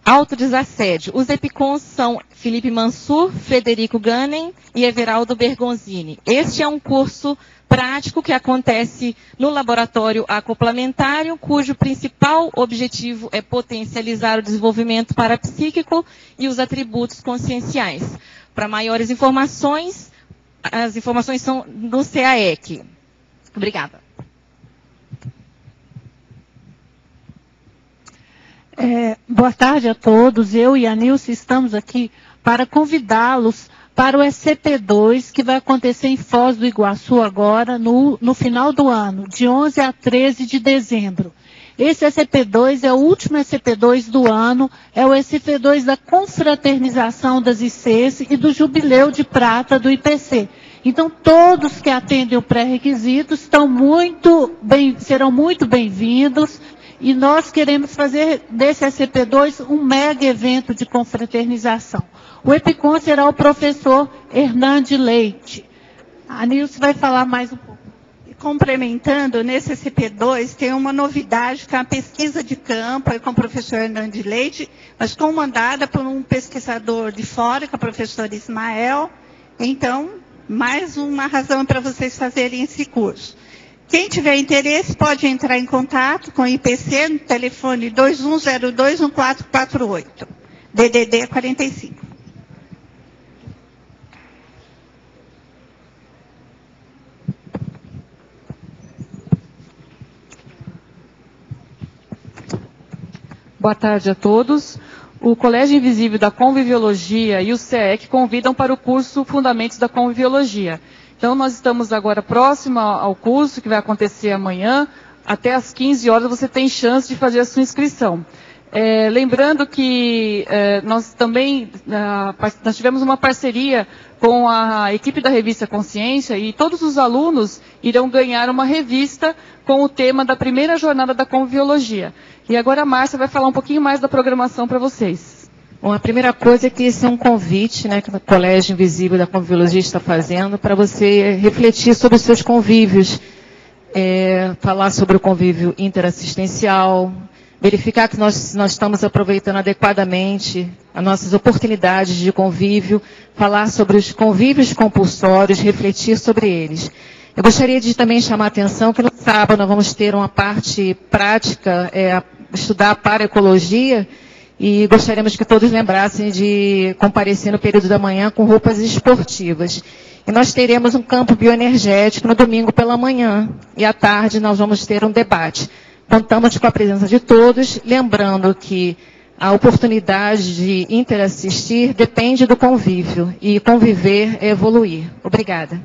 autodesassédio. Os EPICONs são Felipe Mansur, Frederico Ganem e Everaldo Bergonzini. Este é um curso prático que acontece no laboratório acoplamentário, cujo principal objetivo é potencializar o desenvolvimento parapsíquico e os atributos conscienciais. Para maiores informações, as informações são no CAEC. Obrigada. Boa tarde a todos. Eu e a Nilce estamos aqui para convidá-los para o SCP-2, que vai acontecer em Foz do Iguaçu agora, no final do ano, de 11 a 13 de dezembro. Esse SCP-2 é o último SCP-2 do ano, é o SCP-2 da confraternização das ICs e do jubileu de prata do IPC. Então, todos que atendem o pré-requisito serão muito bem-vindos. E nós queremos fazer desse SCP-2 um mega evento de confraternização. O EPICON será o professor Hernande Leite. A Nilce vai falar mais um pouco. Complementando, nesse SCP-2 tem uma novidade, que é a pesquisa de campo, com o professor Hernande Leite, mas comandada por um pesquisador de fora, que é o professor Ismael. Então, mais uma razão para vocês fazerem esse curso. Quem tiver interesse pode entrar em contato com o IPC no telefone 2102-1448, DDD 45. Boa tarde a todos. O Colégio Invisível da Conviviologia e o CEEC convidam para o curso Fundamentos da Conviviologia. Então, nós estamos agora próximo ao curso, que vai acontecer amanhã. Até às 15 horas você tem chance de fazer a sua inscrição. Lembrando que nós também nós tivemos uma parceria com a equipe da revista Consciência, e todos os alunos irão ganhar uma revista com o tema da primeira jornada da Conviviologia. E agora a Márcia vai falar um pouquinho mais da programação para vocês. Bom, a primeira coisa é que esse é um convite, né, que o Colégio Invisível da Conviviologia está fazendo para você refletir sobre os seus convívios, falar sobre o convívio interassistencial, verificar que nós estamos aproveitando adequadamente as nossas oportunidades de convívio, falar sobre os convívios compulsórios, refletir sobre eles. Eu gostaria de também chamar a atenção que no sábado nós vamos ter uma parte prática, estudar para ecologia, e gostaríamos que todos lembrassem de comparecer no período da manhã com roupas esportivas. E nós teremos um campo bioenergético no domingo pela manhã. E à tarde nós vamos ter um debate. Contamos com a presença de todos, lembrando que a oportunidade de interassistir depende do convívio. E conviver é evoluir. Obrigada.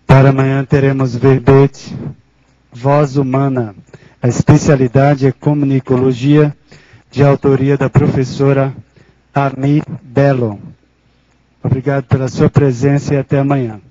Para amanhã teremos verbete. Voz Humana, a especialidade é comunicologia, de autoria da professora Ami Belo. Obrigado pela sua presença e até amanhã.